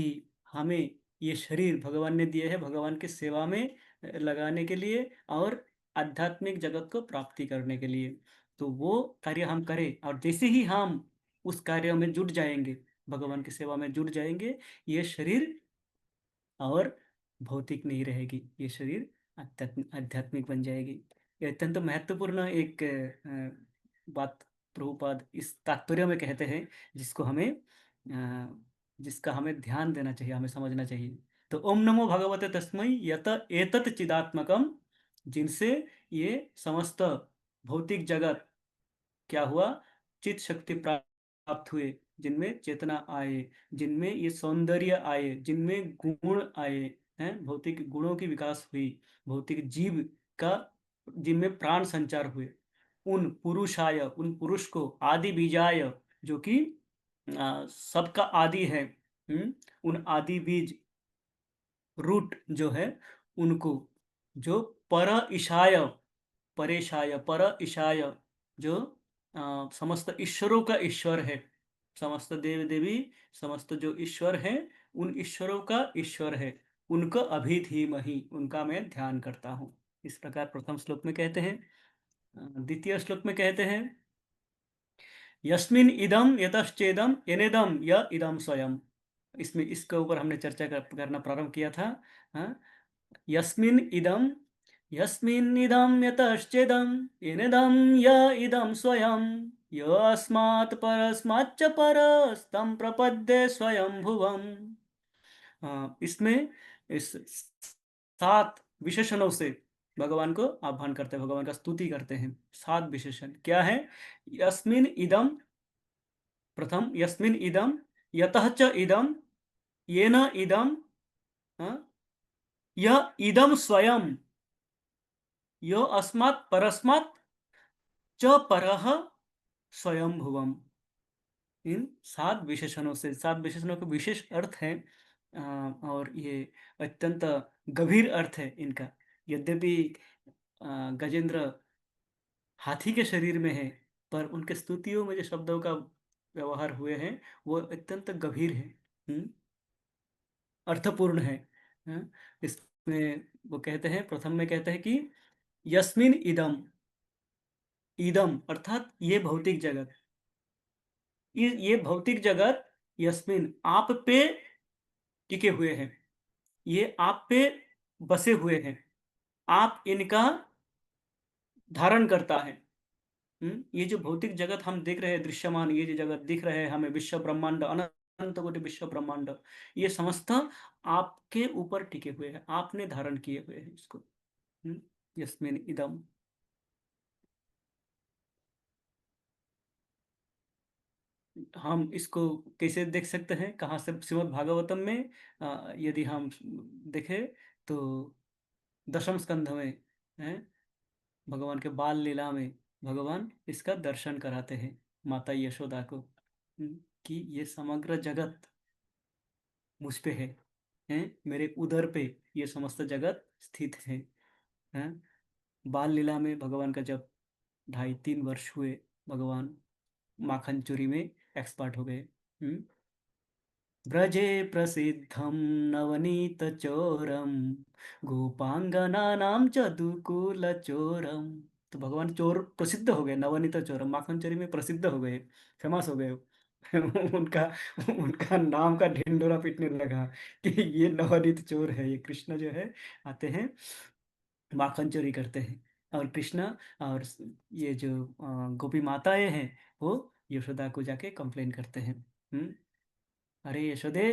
हमें ये शरीर भगवान ने दिया है भगवान की सेवा में लगाने के लिए और आध्यात्मिक जगत को प्राप्ति करने के लिए। तो वो कार्य हम करें, और जैसे ही हम उस कार्य में जुट जाएंगे, भगवान की सेवा में जुट जाएंगे, ये शरीर और भौतिक नहीं रहेगी, ये शरीर आध्यात्मिक बन जाएगी। ये अत्यंत महत्वपूर्ण एक बात प्रभुपाद इस तात्पर्य में कहते हैं, जिसको हमें जिसका हमें ध्यान देना चाहिए, हमें समझना चाहिए। तो ओम नमो भगवते तस्मै यत एतत् चिदात्मकम, जिनसे ये समस्त भौतिक जगत क्या हुआ, चित शक्ति प्राप्त हुए, जिनमें चेतना आए, जिनमें ये सौंदर्य आए, जिनमें गुण आए, हैं, भौतिक गुणों की विकास हुई, भौतिक जीव का, जिनमें प्राण संचार हुए, उन पुरुषाय, उन पुरुष को, आदि बीजाय, जो कि सबका आदि है, उन आदि बीज रूट जो है, उनको, जो पर ईशाय, परेशाय, पर ईशाय, जो समस्त ईश्वरों का ईश्वर है, समस्त देव देवी, समस्त जो ईश्वर हैं, उन ईश्वरों का ईश्वर है, उनको अभिधीमहि, उनका मैं ध्यान करता हूँ। इस प्रकार प्रथम श्लोक में कहते हैं। द्वितीय श्लोक में कहते हैं, यस्मिन इदम यतश्चेदम यनेदम य इदम स्वयं। इसमें इसके ऊपर हमने चर्चा करना प्रारंभ किया था। हाँ, यस्मिन इदम, यस्मिन् इदं यतश्चेदं येनेदं य इदं स्वयं, य अस्मात् परस्माच्च परस्तं प्रपद्ये स्वयंभुवम्। इसमें इस 7 विशेषणों से भगवान को आह्वान करते हैं, भगवान का स्तुति करते हैं। 7 विशेषण क्या है, यस्मिन् इदं, प्रथम यस्मिन् इदं, यतः च इदं, येन इदं, हाँ, य इदं स्वयं, यो अस्मात् परस्मात् च परः स्वयंभुवम। इन 7 विशेषणों से, 7 विशेषणों के विशेष अर्थ हैं, और ये अत्यंत गंभीर अर्थ है इनका। यद्यपि गजेंद्र हाथी के शरीर में है, पर उनके स्तुतियों में जो शब्दों का व्यवहार हुए हैं वो अत्यंत गंभीर है, अर्थपूर्ण है। हाँ, इसमें वो कहते हैं, प्रथम में कहते हैं कि यस्मिन इदम, इदम अर्थात ये भौतिक जगत, ये भौतिक जगत, यस्मिन आप पे टिके हुए हैं, ये आप पे बसे हुए हैं, आप इनका धारण करता है। ये जो भौतिक जगत हम देख रहे हैं, दृश्यमान ये जो जगत दिख रहे हैं हमें, विश्व ब्रह्मांड, अनंत कोटि विश्व ब्रह्मांड, ये समस्त आपके ऊपर टिके हुए हैं, आपने धारण किए हुए हैं इसको। यस्मिन इदम। हम इसको कैसे देख सकते हैं, कहाँ से? श्रीमद् भागवतम में यदि हम देखें तो दशम स्कंध में है, भगवान के बाल लीला में भगवान इसका दर्शन कराते हैं माता यशोदा को, कि ये समग्र जगत मुझ पे है, मेरे उदर पे ये समस्त जगत स्थित है। बाल लीला में भगवान का जब 2.5-3 वर्ष हुए, भगवान माखन चोरी में एक्सपर्ट हो गए। व्रजे प्रसिद्धं नवनीतचोरं गोपांगनानां च दुकूलचोरं। तो भगवान चोर प्रसिद्ध हो गए, नवनीत चोरम, माखन चोरी में प्रसिद्ध हो गए, फेमस हो गए। उनका उनका नाम का ढिंढोरा पीटने लगा कि ये नवनीत चोर है, ये कृष्ण जो है आते हैं माखन चोरी करते हैं। और कृष्ण और ये जो गोपी माताएं हैं वो यशोदा को जाके कंप्लेन करते हैं। अरे यशोदे,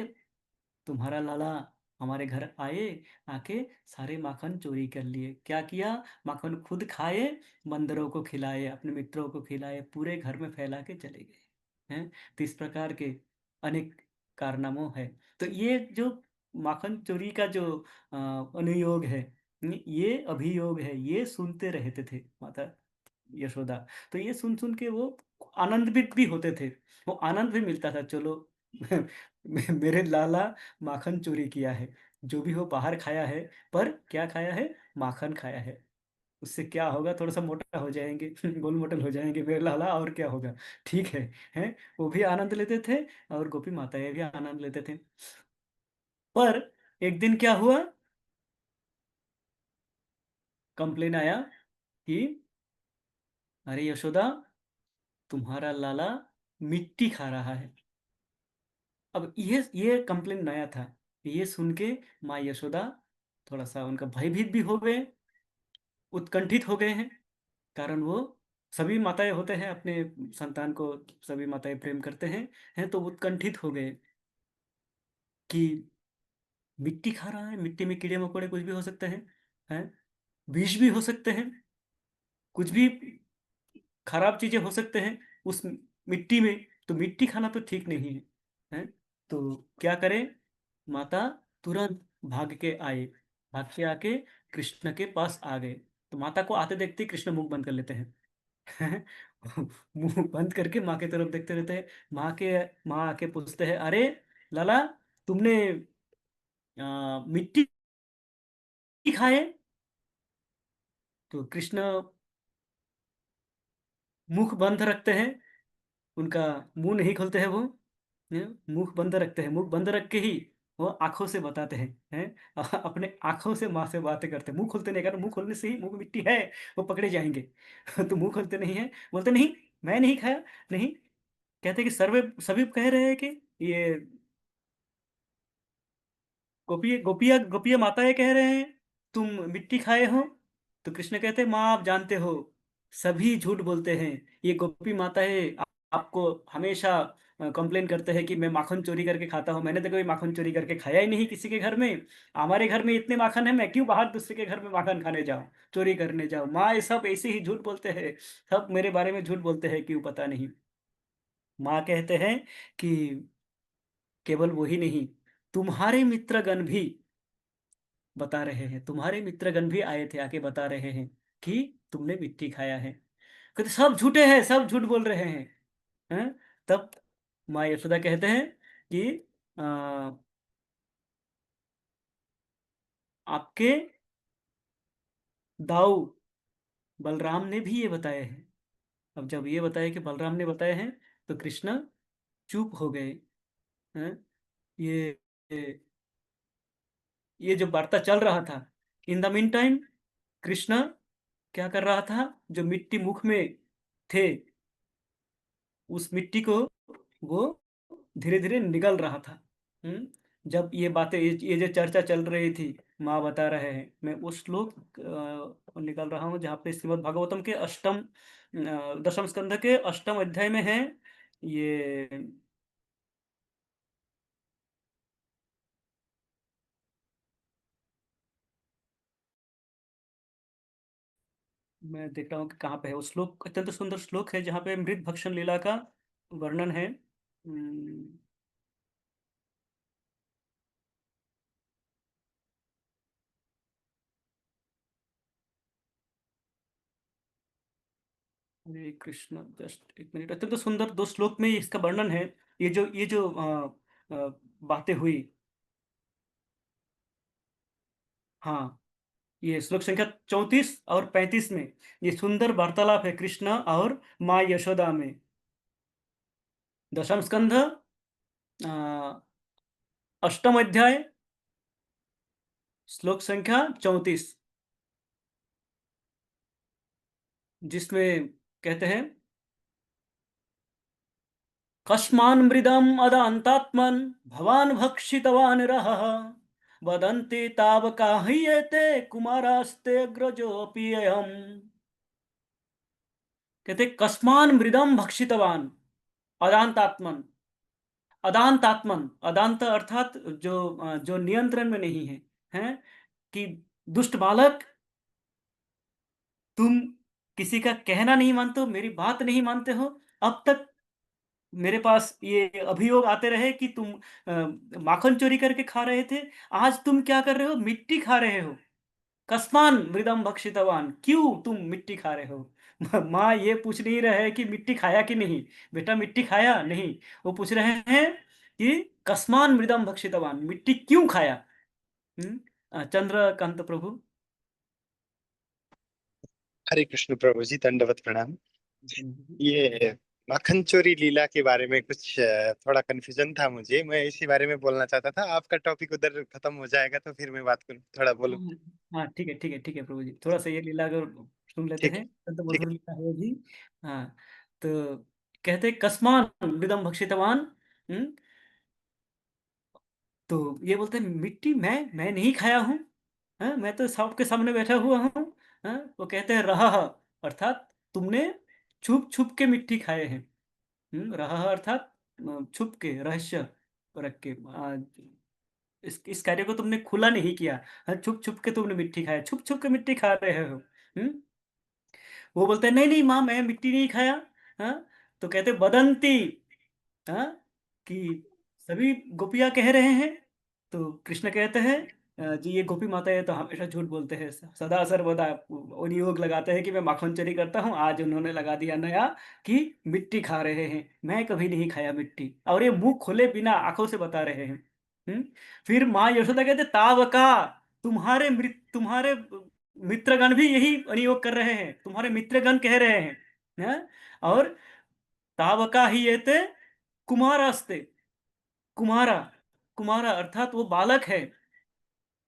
तुम्हारा लाला हमारे घर आए, आके सारे माखन चोरी कर लिए। क्या किया? माखन खुद खाए, बंदरों को खिलाए, अपने मित्रों को खिलाए, पूरे घर में फैला के चले गए हैं। तो इस प्रकार के अनेक कारनामों है। तो ये जो माखन चोरी का जो अनुयोग है, ये अभियोग है, ये सुनते रहते थे माता यशोदा। तो ये सुन सुन के वो आनंदित भी होते थे, वो आनंद भी मिलता था। चलो मेरे लाला माखन चोरी किया है, जो भी हो बाहर खाया है, पर क्या खाया है? माखन खाया है। उससे क्या होगा? थोड़ा सा मोटा हो जाएंगे, गोल मोटल हो जाएंगे मेरे लाला, और क्या होगा? ठीक है, हैं? वो भी आनंद लेते थे और गोपी माताएं भी आनंद लेते थे। पर एक दिन क्या हुआ? कंप्लेन आया कि अरे यशोदा, तुम्हारा लाला मिट्टी खा रहा है। अब ये कंप्लेन नया था। ये सुन के माँ यशोदा थोड़ा सा उनका भयभीत भी हो गए, उत्कंठित हो गए हैं। कारण वो सभी माताएं होते हैं, अपने संतान को सभी माताएं प्रेम करते हैं तो उत्कंठित हो गए कि मिट्टी खा रहा है, मिट्टी में कीड़े मकोड़े कुछ भी हो सकते हैं, विष भी हो सकते हैं, कुछ भी खराब चीजें हो सकते हैं उस मिट्टी में। तो मिट्टी खाना तो ठीक नहीं है। तो क्या करें? माता तुरंत भाग के आए, भाग के आके कृष्ण के पास आ गए। तो माता को आते देखते ही कृष्ण मुंह बंद कर लेते हैं। मुंह बंद करके माँ की तरफ देखते रहते हैं। माँ आके पूछते हैं, अरे लाला, तुमने मिट्टी खाए? तो कृष्ण मुख बंद रखते हैं, उनका मुंह नहीं खोलते हैं वो, मुंह बंद रखते हैं। मुंह बंद रख के ही वो आंखों से बताते हैं, अपने आंखों से माँ से बातें करते हैं। मुंह खोलते नहीं, कारण मुंह खोलने से ही मुंह में मिट्टी है, वो पकड़े जाएंगे। तो मुंह खोलते नहीं है, बोलते नहीं, मैं नहीं खाया, नहीं। कहते कि सर्वे सभी कह रहे हैं कि ये गोपिया माताएं कह रहे हैं तुम मिट्टी खाए हो। तो कृष्ण कहते हैं, माँ आप जानते हो सभी झूठ बोलते हैं। ये गोपी माताएं आपको हमेशा कंप्लेन करते हैं कि मैं माखन चोरी करके खाता हूँ। मैंने तो कभी माखन चोरी करके खाया ही नहीं किसी के घर में। हमारे घर में इतने माखन है, मैं क्यों बाहर दूसरे के घर में माखन खाने जाऊं, चोरी करने जाऊं? माँ ये सब ऐसे ही झूठ बोलते हैं, सब मेरे बारे में झूठ बोलते हैं, क्यों पता नहीं। माँ कहते हैं कि केवल वही नहीं, तुम्हारे मित्रगण भी बता रहे हैं, तुम्हारे मित्रगण भी आए थे, आके बता रहे हैं कि तुमने मिट्टी खाया है। कहते सब झूठे हैं, सब झूठ बोल रहे हैं। तब माँ यशोदा कहते हैं कि आ, आपके दाऊ बलराम ने भी ये बताए हैं। अब जब ये बताया कि बलराम ने बताए हैं, तो कृष्ण चुप हो गए। हैं? ये ये जो वार्ता चल रहा था, in the mean time Krishna क्या कर रहा था? जो मिट्टी मुख में थे, उस मिट्टी को वो धीरे धीरे निगल रहा था। जब ये बातें, ये जो चर्चा चल रही थी, माँ बता रहे हैं, मैं वो श्लोक निकल रहा हूँ जहाँ पे श्रीमद् भागवतम के दशम स्कंध के अष्टम अध्याय में है ये। मैं देख रहा हूँ कि कहाँ पे है वो श्लोक, अत्यंत सुंदर श्लोक है जहाँ पे मृत भक्षण लीला का वर्णन है। हरे कृष्ण, जस्ट एक मिनट, अत्यंत सुंदर दो श्लोक में इसका वर्णन है। ये जो बातें हुई। हाँ, ये श्लोक संख्या 34 और 35 में ये सुंदर वार्तालाप है कृष्ण और माँ यशोदा में। दशम स्कंध, अष्टम अध्याय, श्लोक संख्या 34, जिसमें कहते हैं, कस्मान् मृदम् अदान्तात्मन् भवान् भक्षितवान् रहः वदन्ति तावका ह्रियेते कुमारास्ते अग्रजोऽपि अयम्। कहते कस्मान् मृदम् भक्षितवान् अदान्तात्मन्। अदान्तात्मन, अदांत अर्थात जो नियंत्रण में नहीं है, हैं कि दुष्ट बालक, तुम किसी का कहना नहीं मानते हो, मेरी बात नहीं मानते हो। अब तक मेरे पास ये अभियोग आते रहे कि तुम माखन चोरी करके खा रहे थे, आज तुम क्या कर रहे हो, मिट्टी खा रहे हो। कस्मान मृदम भक्षितवान, क्यों तुम मिट्टी खा रहे हो। माँ ये पूछ नहीं रहे हैं कि मिट्टी खाया कि नहीं, बेटा मिट्टी खाया नहीं, वो पूछ रहे हैं कि कस्मान मृदम भक्षितवान, मिट्टी क्यों खाया। चंद्रकांत प्रभु। हरे कृष्ण प्रभु जी, दंडवत प्रणाम। ये माखन चोरी लीला के बारे में कुछ थोड़ा कन्फ्यूजन था मुझे, मैं इसी बारे में बोलना चाहता था। आपका टॉपिक उधर खत्म हो जाएगा तो फिर मैं बात करूँ, थोड़ा बोलूँ। हाँ ठीक है, ठीक है, ठीक है प्रभु जी, थोड़ा सा ये लीला अगर सुन लेते ठीक है। हैं, तो ठीक मधुर लीला है जी। हाँ, तो कहते कस्मान मृदम भक्षितवान। हम्म, तो ये बोलते हैं मिट्टी मैं नहीं खाया हूँ। हाँ, मैं तो सबके सामने बैठा हुआ हूँ। हाँ, वो कहते हैं रहा, अर्थात तुमने छुप छुप के मिट्टी खाए हैं। रहा अर्थात छुप के, रहस्य रख के, इस कार्य को तुमने खुला नहीं किया। हाँ, छुप छुप के तुमने मिट्टी खाया, छुप छुप के मिट्टी खा रहे हो। हम्म वो बोलते हैं नहीं नहीं माँ, मैं मिट्टी नहीं खाया। हाँ, तो कहते बदंती, हाँ, कि सभी गोपियां कह रहे हैं। तो कृष्ण कहते हैं, जी ये गोपी माता है तो हमेशा झूठ बोलते हैं, सदा सर्वदा उन योग लगाते हैं कि मैं माखन चोरी करता हूँ, आज उन्होंने लगा दिया नया कि मिट्टी खा रहे हैं। मैं कभी नहीं खाया मिट्टी, और ये मुंह खोले बिना आंखों से बता रहे हैं। हम्म फिर माँ यशोदा कहते तावका, तुम्हारे मित्रगण भी यही अनुयोग कर रहे हैं, तुम्हारे मित्रगण कह रहे हैं। हैं? और तावका ही ये कुमारास्ते, कुमारा, कुमारा अर्थात वो बालक है,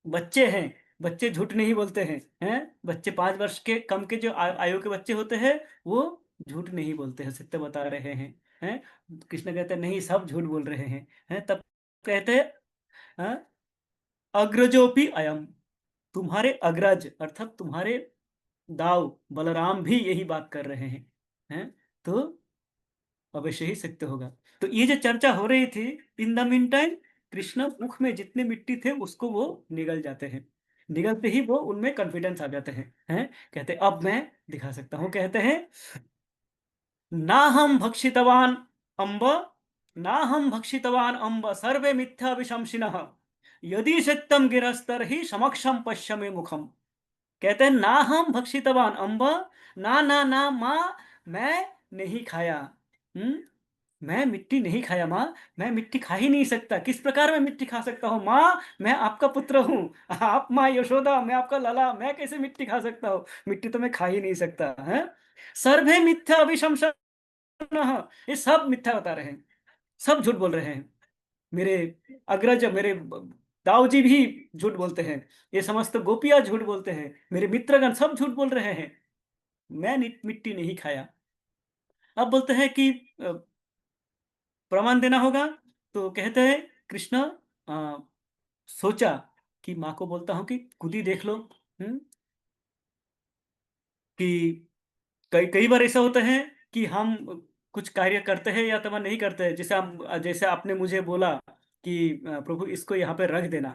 बच्चे हैं। बच्चे झूठ नहीं बोलते हैं बच्चे 5 वर्ष के कम के जो आयु के बच्चे होते हैं, वो झूठ नहीं बोलते हैं, सत्य बता रहे हैं। कृष्ण कहते हैं नहीं, सब झूठ बोल रहे हैं। तब कहते हैं, हैं, अग्रजोपि अयम, तुम्हारे अग्रज अर्थात तुम्हारे दाऊ बलराम भी यही बात कर रहे हैं। तो अवश्य ही सत्य होगा। तो ये जो चर्चा हो रही थी, in the mean time Krishna मुख में जितने मिट्टी थे उसको वो निगल जाते हैं। निगलते ही वो उनमें कॉन्फिडेंस आ जाते हैं। कहते अब मैं दिखा सकता हूँ, कहते हैं ना हम भक्षितवान अम्ब, ना हम भक्षितवान अम्ब सर्वे मिथ्या विशंसिनः, यदि सत्यम गिरस्तर ही समक्षम पश्य मे मुखम। कहते हैं ना हम भक्षितवान अम्ब, ना माँ, मैं नहीं खाया। हम्म मैं मिट्टी नहीं खाया माँ, मैं मिट्टी खा ही नहीं सकता, किस प्रकार मैं मिट्टी खा सकता हूँ माँ, मैं आपका पुत्र हूँ, आप माँ यशोदा, मैं आपका लाला, मैं कैसे मिट्टी खा सकता हूँ, मिट्टी तो मैं खा ही नहीं सकता है। सर्वे मिथ्या अभिशंसन, ये सब मिथ्या बता रहे हैं, सब झूठ बोल रहे हैं। मेरे अग्रज, मेरे दाऊ जी भी झूठ बोलते हैं, ये समस्त गोपियां झूठ बोलते हैं, मेरे मित्रगण सब झूठ बोल रहे हैं, मैं मिट्टी नहीं खाया। अब बोलते हैं कि प्रमाण देना होगा। तो कहते हैं कृष्ण, अ, सोचा कि माँ को बोलता हूँ कि खुद ही देख लो। कि कई कई बार ऐसा होता है कि हम कुछ कार्य करते हैं या तो नहीं करते हैं, जैसे आपने मुझे बोला कि प्रभु इसको यहाँ पे रख देना।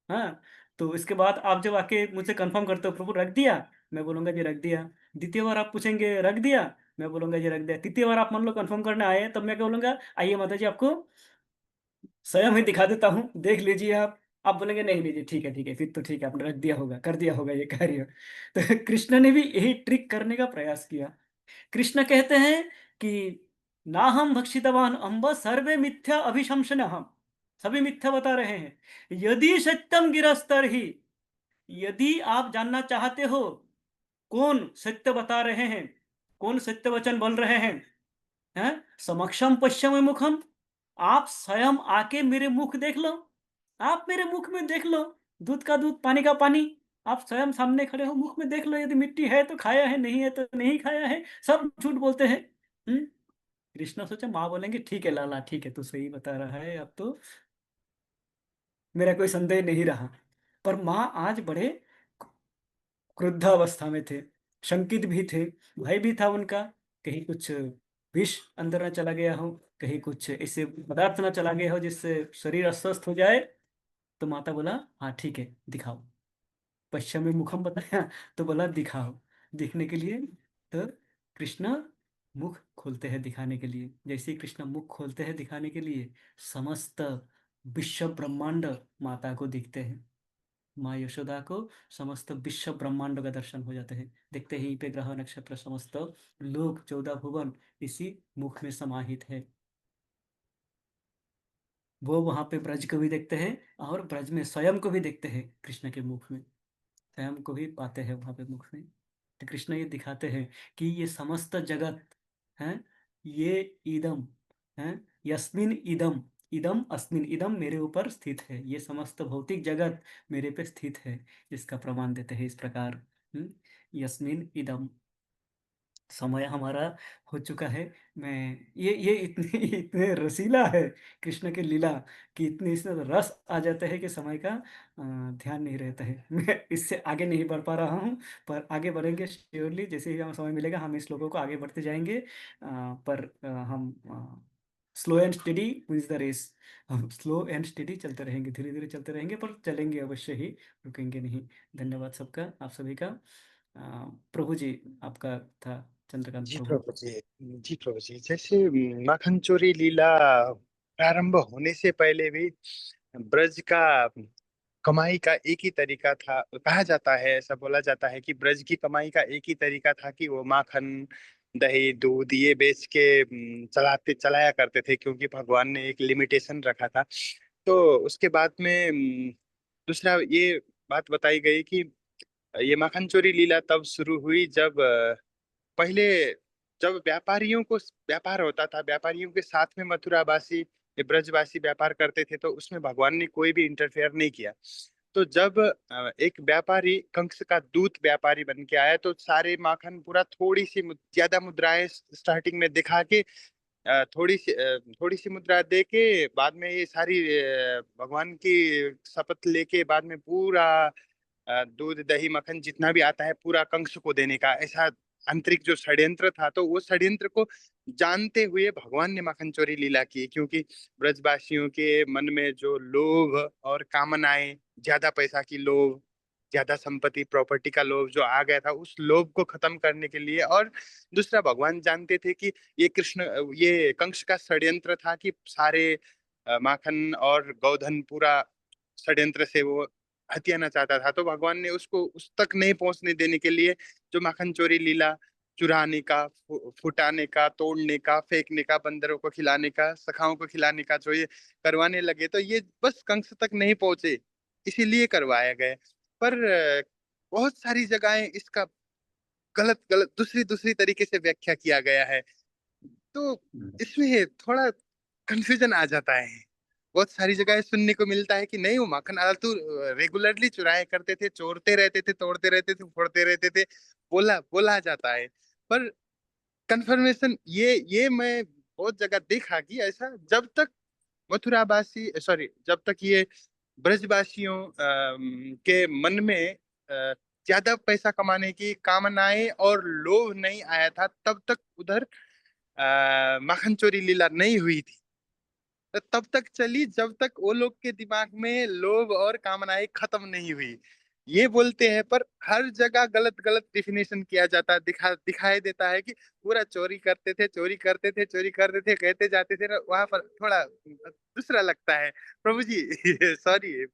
हाँ, तो इसके बाद आप जब आके मुझसे कंफर्म करते हो प्रभु रख दिया, मैं बोलूंगा जी रख दिया। द्वितीय बार आप पूछेंगे रख दिया, मैं बोलूंगा जी रख दिया। तृतीय बार आप मान लो कंफर्म करने आए, तब मैं क्या बोलूंगा, आइए माता जी आपको स्वयं ही दिखा देता हूँ, देख लीजिए आप बोलेंगे नहीं लीजिए, ठीक है, फिर तो ठीक है, आपने रख दिया होगा, कर दिया होगा ये कार्य। तो कृष्ण ने भी यही ट्रिक करने का प्रयास किया। कृष्ण कहते हैं कि ना हम भक्षितवान अम्ब सर्वे मिथ्या अभिशंसन, हम सभी मिथ्या बता रहे हैं। यदि सत्यम गिरस्तर ही, यदि आप जानना चाहते हो कौन सत्य बता रहे हैं, कौन सत्य वचन बोल रहे हैं, हैं, समक्षम पश्चिम मुखम, आप स्वयं आके मेरे मुख देख लो, आप मेरे मुख में देख लो, दूध का दूध पानी का पानी, आप स्वयं सामने खड़े हो, मुख में देख लो, यदि मिट्टी है तो खाया है, नहीं है तो नहीं खाया है, सब झूठ बोलते हैं। हम्म। कृष्णा सोचा, माँ बोलेंगे ठीक है लाला, ठीक है तू सही बता रहा है, अब तो मेरा कोई संदेह नहीं रहा। पर माँ आज बड़े क्रुद्धावस्था में थे, शंकित भी थे, भय भी था उनका, कहीं कुछ विष अंदर न चला गया हो, कहीं कुछ ऐसे पदार्थ न चला गया हो जिससे शरीर अस्वस्थ हो जाए। तो माता बोला हाँ ठीक है दिखाओ, पश्चिमी मुखम बताया, तो बोला दिखाओ, दिखने के लिए। तो कृष्ण मुख खोलते हैं दिखाने के लिए, जैसे ही कृष्ण मुख खोलते हैं दिखाने के लिए, समस्त विश्व ब्रह्मांड माता को दिखते हैं, माँ यशोदा को समस्त विश्व ब्रह्मांड का दर्शन हो जाते हैं। देखते ही पे ग्रह नक्षत्र समस्त लोक 14 भुवन इसी मुख में समाहित है। वो वहां पे ब्रज को भी देखते हैं, और ब्रज में स्वयं को भी देखते हैं, कृष्ण के मुख में स्वयं को भी पाते हैं वहां पे मुख में। तो कृष्ण ये दिखाते हैं कि ये समस्त जगत है, ये इदम है, यस्मिन इदम, इदम अस्मिन, इदम मेरे ऊपर स्थित है, ये समस्त भौतिक जगत मेरे पे स्थित है। इसका प्रमाण देते हैं इस प्रकार। यस्मिन इदम। समय हमारा हो चुका है। मैं ये इतने इतने रसीला है कृष्ण की लीला, कि इतने इसमें रस आ जाता है कि समय का ध्यान नहीं रहता है। मैं इससे आगे नहीं बढ़ पा रहा हूँ, पर आगे बढ़ेंगे श्योरली, जैसे ही हमें समय मिलेगा हम इस लोगों को आगे बढ़ते जाएंगे। पर हम slow and steady wins the race, हम स्लो एंड स्टेडी चलते रहेंगे, धीरे धीरे चलते रहेंगे, पर चलेंगे अवश्य ही, रुकेंगे नहीं। धन्यवाद सबका, आप सभी का। प्रभु जी आपका था, चंद्रकांत जी प्रभु। प्रभु जी। जी प्रभु जी, जैसे माखन चोरी लीला प्रारंभ होने से पहले भी ब्रज का कमाई का एक ही तरीका था, कहा जाता है, ऐसा बोला जाता है कि ब्रज की कमाई का एक ही तरीका था कि वो माखन दही दूध ये बेच के चलाया करते थे, क्योंकि भगवान ने एक लिमिटेशन रखा था। तो उसके बाद में दूसरा ये बात बताई गई कि ये माखन चोरी लीला तब शुरू हुई जब पहले जब व्यापारियों को व्यापार होता था, व्यापारियों के साथ में मथुरावासी ये ब्रजवासी व्यापार करते थे, तो उसमें भगवान ने कोई भी इंटरफेयर नहीं किया। तो जब एक व्यापारी कंस का दूत व्यापारी बन के आया, तो सारे माखन पूरा थोड़ी सी ज्यादा मुद्राएं स्टार्टिंग में दिखा के थोड़ी सी मुद्रा दे के बाद में ये सारी भगवान की शपथ लेके बाद में पूरा दूध दही मक्खन जितना भी आता है पूरा कंस को देने का, ऐसा आंतरिक जो षड्यंत्र था, तो वो षड्यंत्र को जानते हुए भगवान ने माखन चोरी लीला की, क्योंकि ब्रजवासियों के मन में जो लोभ और कामनाएं, ज्यादा पैसा की लोभ, ज्यादा संपत्ति प्रॉपर्टी का लोभ जो आ गया था, उस लोभ को खत्म करने के लिए, और दूसरा भगवान जानते थे कि ये कंस का षड्यंत्र था कि सारे माखन और गोधन पूरा षड्यंत्र से वो हथियाना चाहता था, तो भगवान ने उसको उस तक नहीं पहुंचने देने के लिए जो माखन चोरी लीला, चुराने का, फुटाने का, तोड़ने का, फेंकने का, बंदरों को खिलाने का, सखाओं को खिलाने का, जो ये करवाने लगे, तो ये बस कंस तक नहीं पहुंचे, इसीलिए करवाया गया। पर बहुत सारी जगहें इसका गलत गलत दूसरी दूसरी तरीके से व्याख्या किया गया है, तो इसमें थोड़ा कंफ्यूजन आ जाता है। बहुत सारी जगह सुनने को मिलता है कि नहीं, वो माखन आलतू रेगुलरली चुराया करते थे, चोरते रहते थे, तोड़ते रहते थे, फोड़ते रहते थे, बोला बोला जाता है। पर कंफर्मेशन ये मैं बहुत जगह देखा कि ऐसा जब तक मथुरावासी सॉरी जब तक ये ब्रजवासियों के मन में ज्यादा पैसा कमाने की कामनाएं और लोभ नहीं आया था, तब तक उधर माखन चोरी लीला नहीं हुई थी। तो तब तक चली जब तक वो लोग के दिमाग में लोभ और कामनाएं खत्म नहीं हुई। ये बोलते हैं, पर हर जगह गलत गलत डिफिनेशन किया जाता है, दिखाई देता है कि पूरा चोरी करते थे, चोरी करते थे, चोरी करते थे, कहते जाते थे ना, वहां पर थोड़ा दूसरा लगता है प्रभु जी। सॉरी,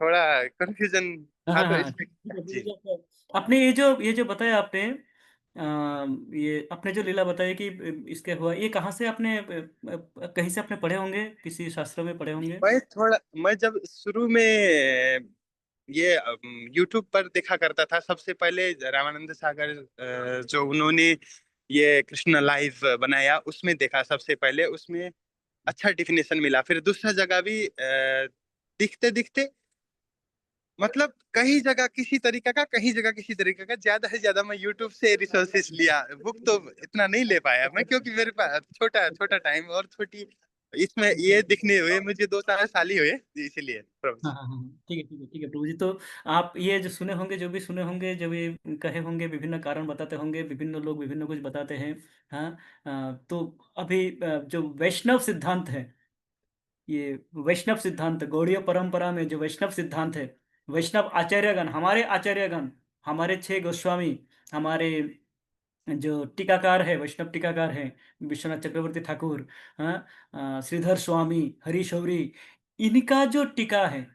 थोड़ा कंफ्यूजन हाँ था हाँ तो हाँ, इसमें। ठीक है, जी। आपने ये जो बताया आपने, ये आपने जो लीला बताई कि इसके हुआ, ये कहाँ से आपने कहीं से आपने पढ़े होंगे, किसी शास्त्र में पढ़े होंगे? मैं जब शुरू में ये यूट्यूब पर देखा करता था, सबसे पहले रामानंद सागर, जो उन्होंने ये कृष्ण लाइव बनाया, उसमें देखा सबसे पहले। उसमें अच्छा डिफिनेशन मिला, फिर दूसरा जगह भी दिखते दिखते, मतलब कहीं जगह किसी तरीका का, कहीं जगह किसी तरीके का, ज्यादा से ज्यादा मैं यूट्यूब से रिसोर्सेस लिया। बुक तो इतना नहीं ले पाया मैं, क्योंकि मेरे पास छोटा छोटा टाइम और छोटी, इसमें ये दिखने हुए मुझे 2-4 साल ही हुए, इसीलिए प्रभु हाँ जी। हाँ हाँ हाँ, ठीक है, ठीक है, ठीक है प्रभु जी। तो आप ये जो सुने होंगे, जो भी सुने होंगे, जो भी कहे होंगे, विभिन्न कारण बताते होंगे, विभिन्न लोग विभिन्न कुछ बताते हैं। हाँ। तो अभी जो वैष्णव सिद्धांत है, ये वैष्णव सिद्धांत, गौड़ीय परंपरा में जो वैष्णव सिद्धांत है, वैष्णव आचार्यगण, हमारे आचार्यगण, हमारे 6 गोस्वामी, हमारे जो टीकाकार है, वैष्णव टीकाकार है, विश्वनाथ चक्रवर्ती ठाकुर, हाँ, श्रीधर स्वामी, हरीशौरी, इनका जो टीका है,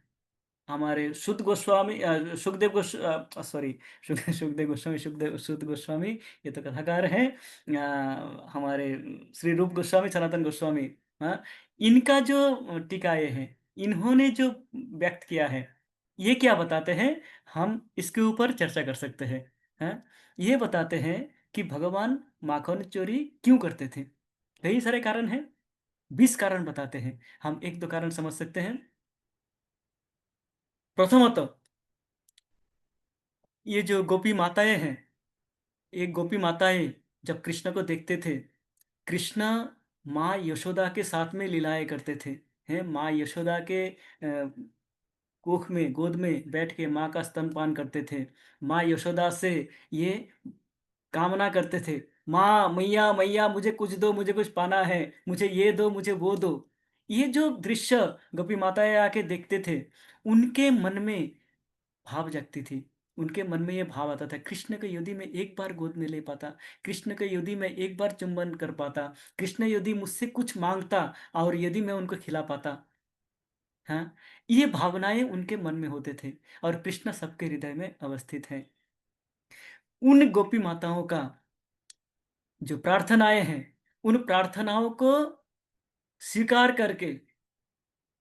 हमारे शुद्ध गोस्वामी, सुखदेव सॉरी, सुखदेव गोस्वामी, सुखदेव शुद्ध गोस्वामी, ये तो कथाकार हैं। हमारे श्री रूप गोस्वामी, सनातन गोस्वामी, हाँ, इनका जो टीकाए हैं, इन्होंने जो व्यक्त किया है, ये क्या बताते हैं, हम इसके ऊपर चर्चा कर सकते हैं। हाँ, ये बताते हैं कि भगवान माखन चोरी क्यों करते थे। कई सारे कारण हैं, 20 कारण बताते हैं, हम एक दो कारण समझ सकते हैं। प्रथमतः, ये जो गोपी माताएं हैं, ये गोपी माताएं जब कृष्ण को देखते थे, कृष्ण माँ यशोदा के साथ में लीलाएं करते थे। हैं, माँ यशोदा के कोख में, गोद में बैठ के माँ का स्तनपान करते थे। माँ यशोदा से ये कामना करते थे, माँ, मैया मैया, मुझे कुछ दो, मुझे कुछ पाना है, मुझे ये दो, मुझे वो दो। ये जो दृश्य गोपी माताएं आके देखते थे, उनके मन में भाव जगती थी। उनके मन में ये भाव आता था, कृष्ण को यदि मैं एक बार गोद में ले पाता, कृष्ण को यदि मैं एक बार चुंबन कर पाता, कृष्ण यदि मुझसे कुछ मांगता और यदि मैं उनको खिला पाता। हाँ, ये भावनाएं उनके मन में होते थे, और कृष्ण सबके हृदय में अवस्थित है। उन गोपी माताओं का जो प्रार्थनाएं हैं, उन प्रार्थनाओं को स्वीकार करके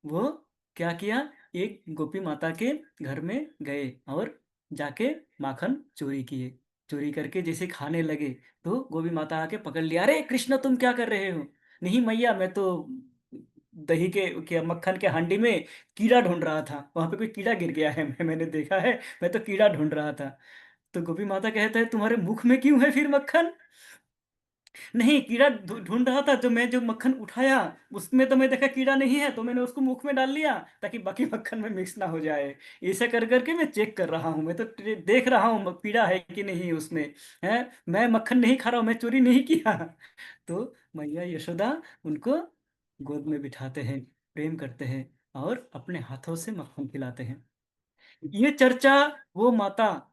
वो क्या किया, एक गोपी माता के घर में गए और जाके माखन चोरी किए। चोरी करके जैसे खाने लगे, तो गोपी माता आके पकड़ लिया, अरे कृष्ण, तुम क्या कर रहे हो? नहीं मैया, मैं तो दही के क्या, मक्खन के हांडी में कीड़ा ढूंढ रहा था, वहां पे कोई कीड़ा गिर गया है, मैंने देखा है, मैं तो कीड़ा ढूंढ रहा था। तो गोपी माता कहता है, तुम्हारे मुख में क्यों है फिर मक्खन? नहीं, कीड़ा ढूंढ रहा था, जो मैं जो मक्खन उठाया, उसमें तो मैं देखा कीड़ा नहीं है, तो मैंने उसको मुख में डाल लिया, ताकि बाकी मक्खन में मिक्स ना हो जाए। ऐसा कर करके मैं चेक कर रहा हूँ, मैं तो देख रहा हूँ कीड़ा है कि नहीं उसमें। है, मैं मक्खन नहीं खा रहा हूँ, मैं चोरी नहीं किया। तो मैया यशोदा उनको गोद में बिठाते हैं, प्रेम करते हैं, और अपने हाथों से मक्खन खिलाते हैं। ये चर्चा वो माता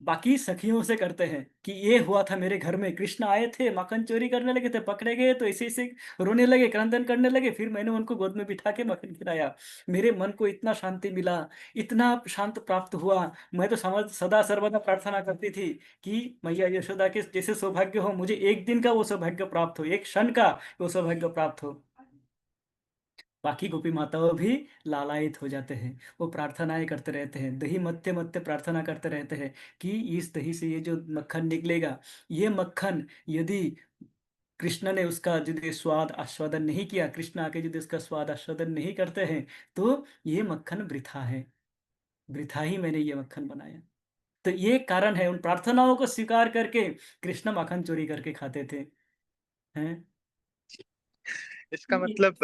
बाकी सखियों से करते हैं कि ये हुआ था मेरे घर में, कृष्ण आए थे, मक्खन चोरी करने लगे थे, पकड़े गए, तो ऐसे ऐसे रोने लगे, क्रंदन करने लगे, फिर मैंने उनको गोद में बिठा के मक्खन खिलाया। मेरे मन को इतना शांति मिला, इतना शांत प्राप्त हुआ। मैं तो समझ सदा सर्वदा प्रार्थना करती थी कि मैया यशोदा के जैसे सौभाग्य हो, मुझे एक दिन का वो सौभाग्य प्राप्त हो, एक क्षण का वो सौभाग्य प्राप्त हो। बाकी गोपी माताओं भी लालायित हो जाते हैं, वो प्रार्थनाएं करते रहते हैं, दही मत्थे मत्थे प्रार्थना करते रहते हैं कि इस दही से ये जो मक्खन निकलेगा, ये मक्खन यदि कृष्ण ने उसका यदि स्वाद आस्वादन नहीं किया, कृष्ण आके यदि उसका स्वाद आस्वादन नहीं करते हैं, तो ये मक्खन वृथा है, वृथा ही मैंने ये मक्खन बनाया। तो ये कारण है, उन प्रार्थनाओं को स्वीकार करके कृष्ण मक्खन चोरी करके खाते थे। हैं। इसका मतलब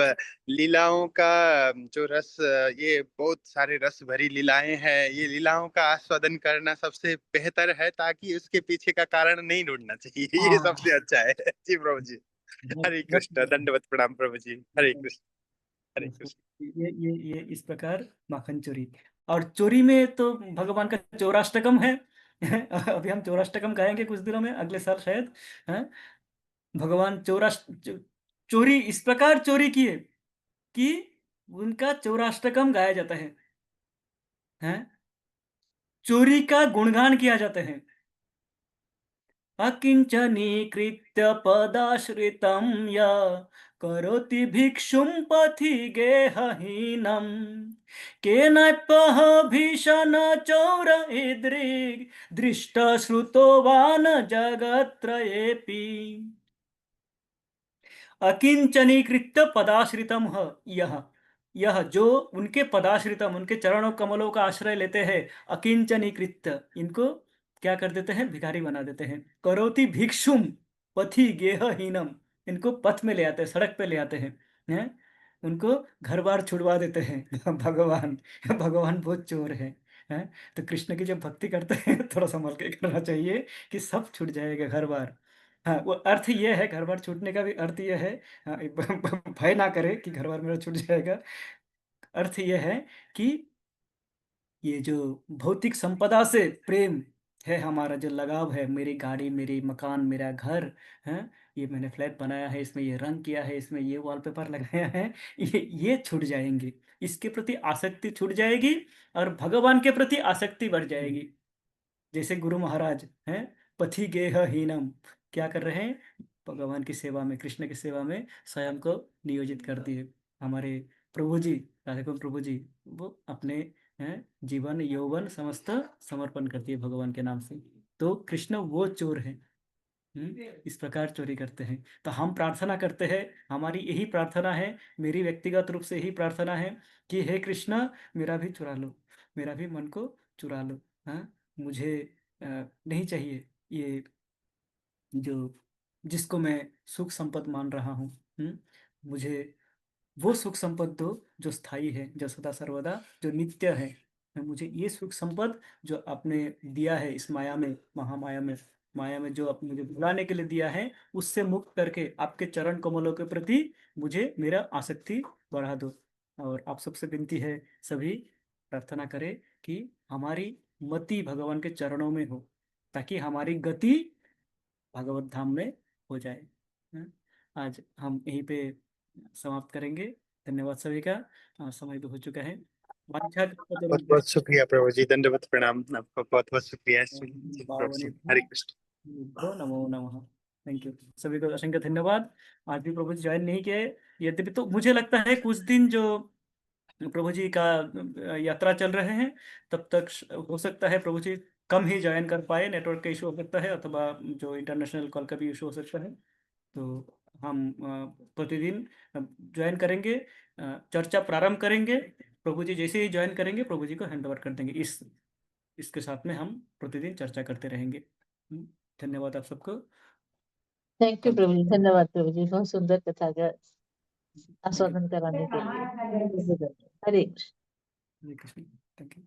लीलाओं का जो रस, ये बहुत सारे रस भरी लीलाएं हैं, ये लीलाओं का आस्वादन करना सबसे बेहतर है, ताकि उसके पीछे का कारण नहीं ढूंढना चाहिए। ये हाँ, सबसे अच्छा है। जी प्रभु जी। बहुत हरे बहुत कृष्ण, दंडवत प्रणाम प्रभु जी। हरे बहुत कृष्ण। हरे बस, कृष्ण। ये इस प्रकार माखन चोरी। और चोरी में तो भगवान का चौराष्टकम है। अभी हम चौराष्टकम गाएंगे कुछ दिनों में, अगले साल शायद। हैं? भगवान चोरी इस प्रकार चोरी किए कि उनका चौराष्टकम गाया जाता है। हैं? चोरी का गुणगान किया जाता है। अकिंचनीकृत्य पदाश्रितं य करोति भिक्षुं पथि गेहहीनं केनाप्यः भीषणचोर ईदृग् दृष्टश्रुतो वा न जगत्त्रयेऽपि। अकिंचनीकृत्य पदाश्रितम यह जो उनके पदाश्रितम, उनके चरणों कमलों का आश्रय लेते हैं, अकिंचनीकृत्य, इनको क्या कर देते हैं? भिखारी बना देते हैं। करोति भिक्षुम पथि गेहहीनम, इनको पथ में ले आते हैं, सड़क पे ले आते हैं? उनको घर बार छुड़वा देते हैं। भगवान भगवान बहुत चोर हैं? तो कृष्ण की जब भक्ति करते हैं थोड़ा संभल के करना चाहिए कि सब छूट जाएगा घर बार। हाँ, वो अर्थ ये है, घर बार छूटने का भी अर्थ ये है। हाँ, भय ना करे कि घर बार मेरा छूट जाएगा। अर्थ ये है कि ये जो भौतिक संपदा से प्रेम है, हमारा जो लगाव है, मेरी गाड़ी, मेरी मकान, मेरा घर, है, ये मैंने फ्लैट बनाया है, इसमें ये रंग किया है, इसमें ये वॉलपेपर लगाया है, ये छूट जाएंगे। इसके प्रति आसक्ति छूट जाएगी और भगवान के प्रति आसक्ति बढ़ जाएगी। जैसे गुरु महाराज हैं, पथि गेह हीनम, क्या कर रहे हैं? भगवान की सेवा में, कृष्ण की सेवा में स्वयं को नियोजित कर दिए। हमारे प्रभु जी, राधे कुंड प्रभु जी, वो अपने हैं जीवन यौवन समस्त समर्पण कर दिए भगवान के नाम से। तो कृष्ण वो चोर है। इस प्रकार चोरी करते हैं। तो हम प्रार्थना करते हैं, हमारी यही प्रार्थना है, मेरी व्यक्तिगत रूप से यही प्रार्थना है कि हे कृष्ण, मेरा भी चुरा लो, मेरा भी मन को चुरा लो। हाँ, मुझे नहीं चाहिए ये जो जिसको मैं सुख संपद मान रहा हूँ। मुझे वो सुख संपद दो जो स्थायी है, जो सदा सर्वदा, जो नित्य है। मुझे ये सुख संपद जो आपने दिया है इस माया में, महामाया में, माया में जो आपने मुझे भुलाने के लिए दिया है, उससे मुक्त करके आपके चरण कमलों के प्रति मुझे मेरा आसक्ति बढ़ा दो। और आप सबसे विनती है, सभी प्रार्थना करें कि हमारी मति भगवान के चरणों में हो, ताकि हमारी गति भगवत धाम में हो जाए। हम्म, आज हम यहीं पे समाप्त करेंगे। धन्यवाद सभी का। समय भी हो चुका है। वांछा बहुत बहुत शुक्रिया प्रभु जी, दंडवत प्रणाम आपका, बहुत बहुत शुक्रिया प्रभु बावनी जी, हरे कृष्ण। तो नमो नमः। थैंक यू सभी को, असंख्य धन्यवाद। आज भी प्रभु जी ज्वाइन नहीं किए, यद्यपि तो मुझे लगता है कुछ दिन जो प्रभु जी का यात्रा चल रहे हैं, तब तक हो सकता है प्रभु जी कम ही ज्वाइन कर पाए, नेटवर्क का इशू हो सकता है, अथवा जो इंटरनेशनल कॉल का भी इशू हो सकता है। तो हम प्रतिदिन ज्वाइन करेंगे, चर्चा प्रारंभ करेंगे। प्रभु जी जैसे ही ज्वाइन करेंगे, प्रभु जी को हैंड ओवर कर देंगे। इसके साथ में हम प्रतिदिन चर्चा करते रहेंगे। धन्यवाद आप सबको। थैंक यू प्रभु जी, धन्यवाद प्रभु जी, बहुत सुंदर कथा का थैंक यू। आस्वादन कराने के लिए। हरे कृष्ण। हरे कृष्ण। Thank you.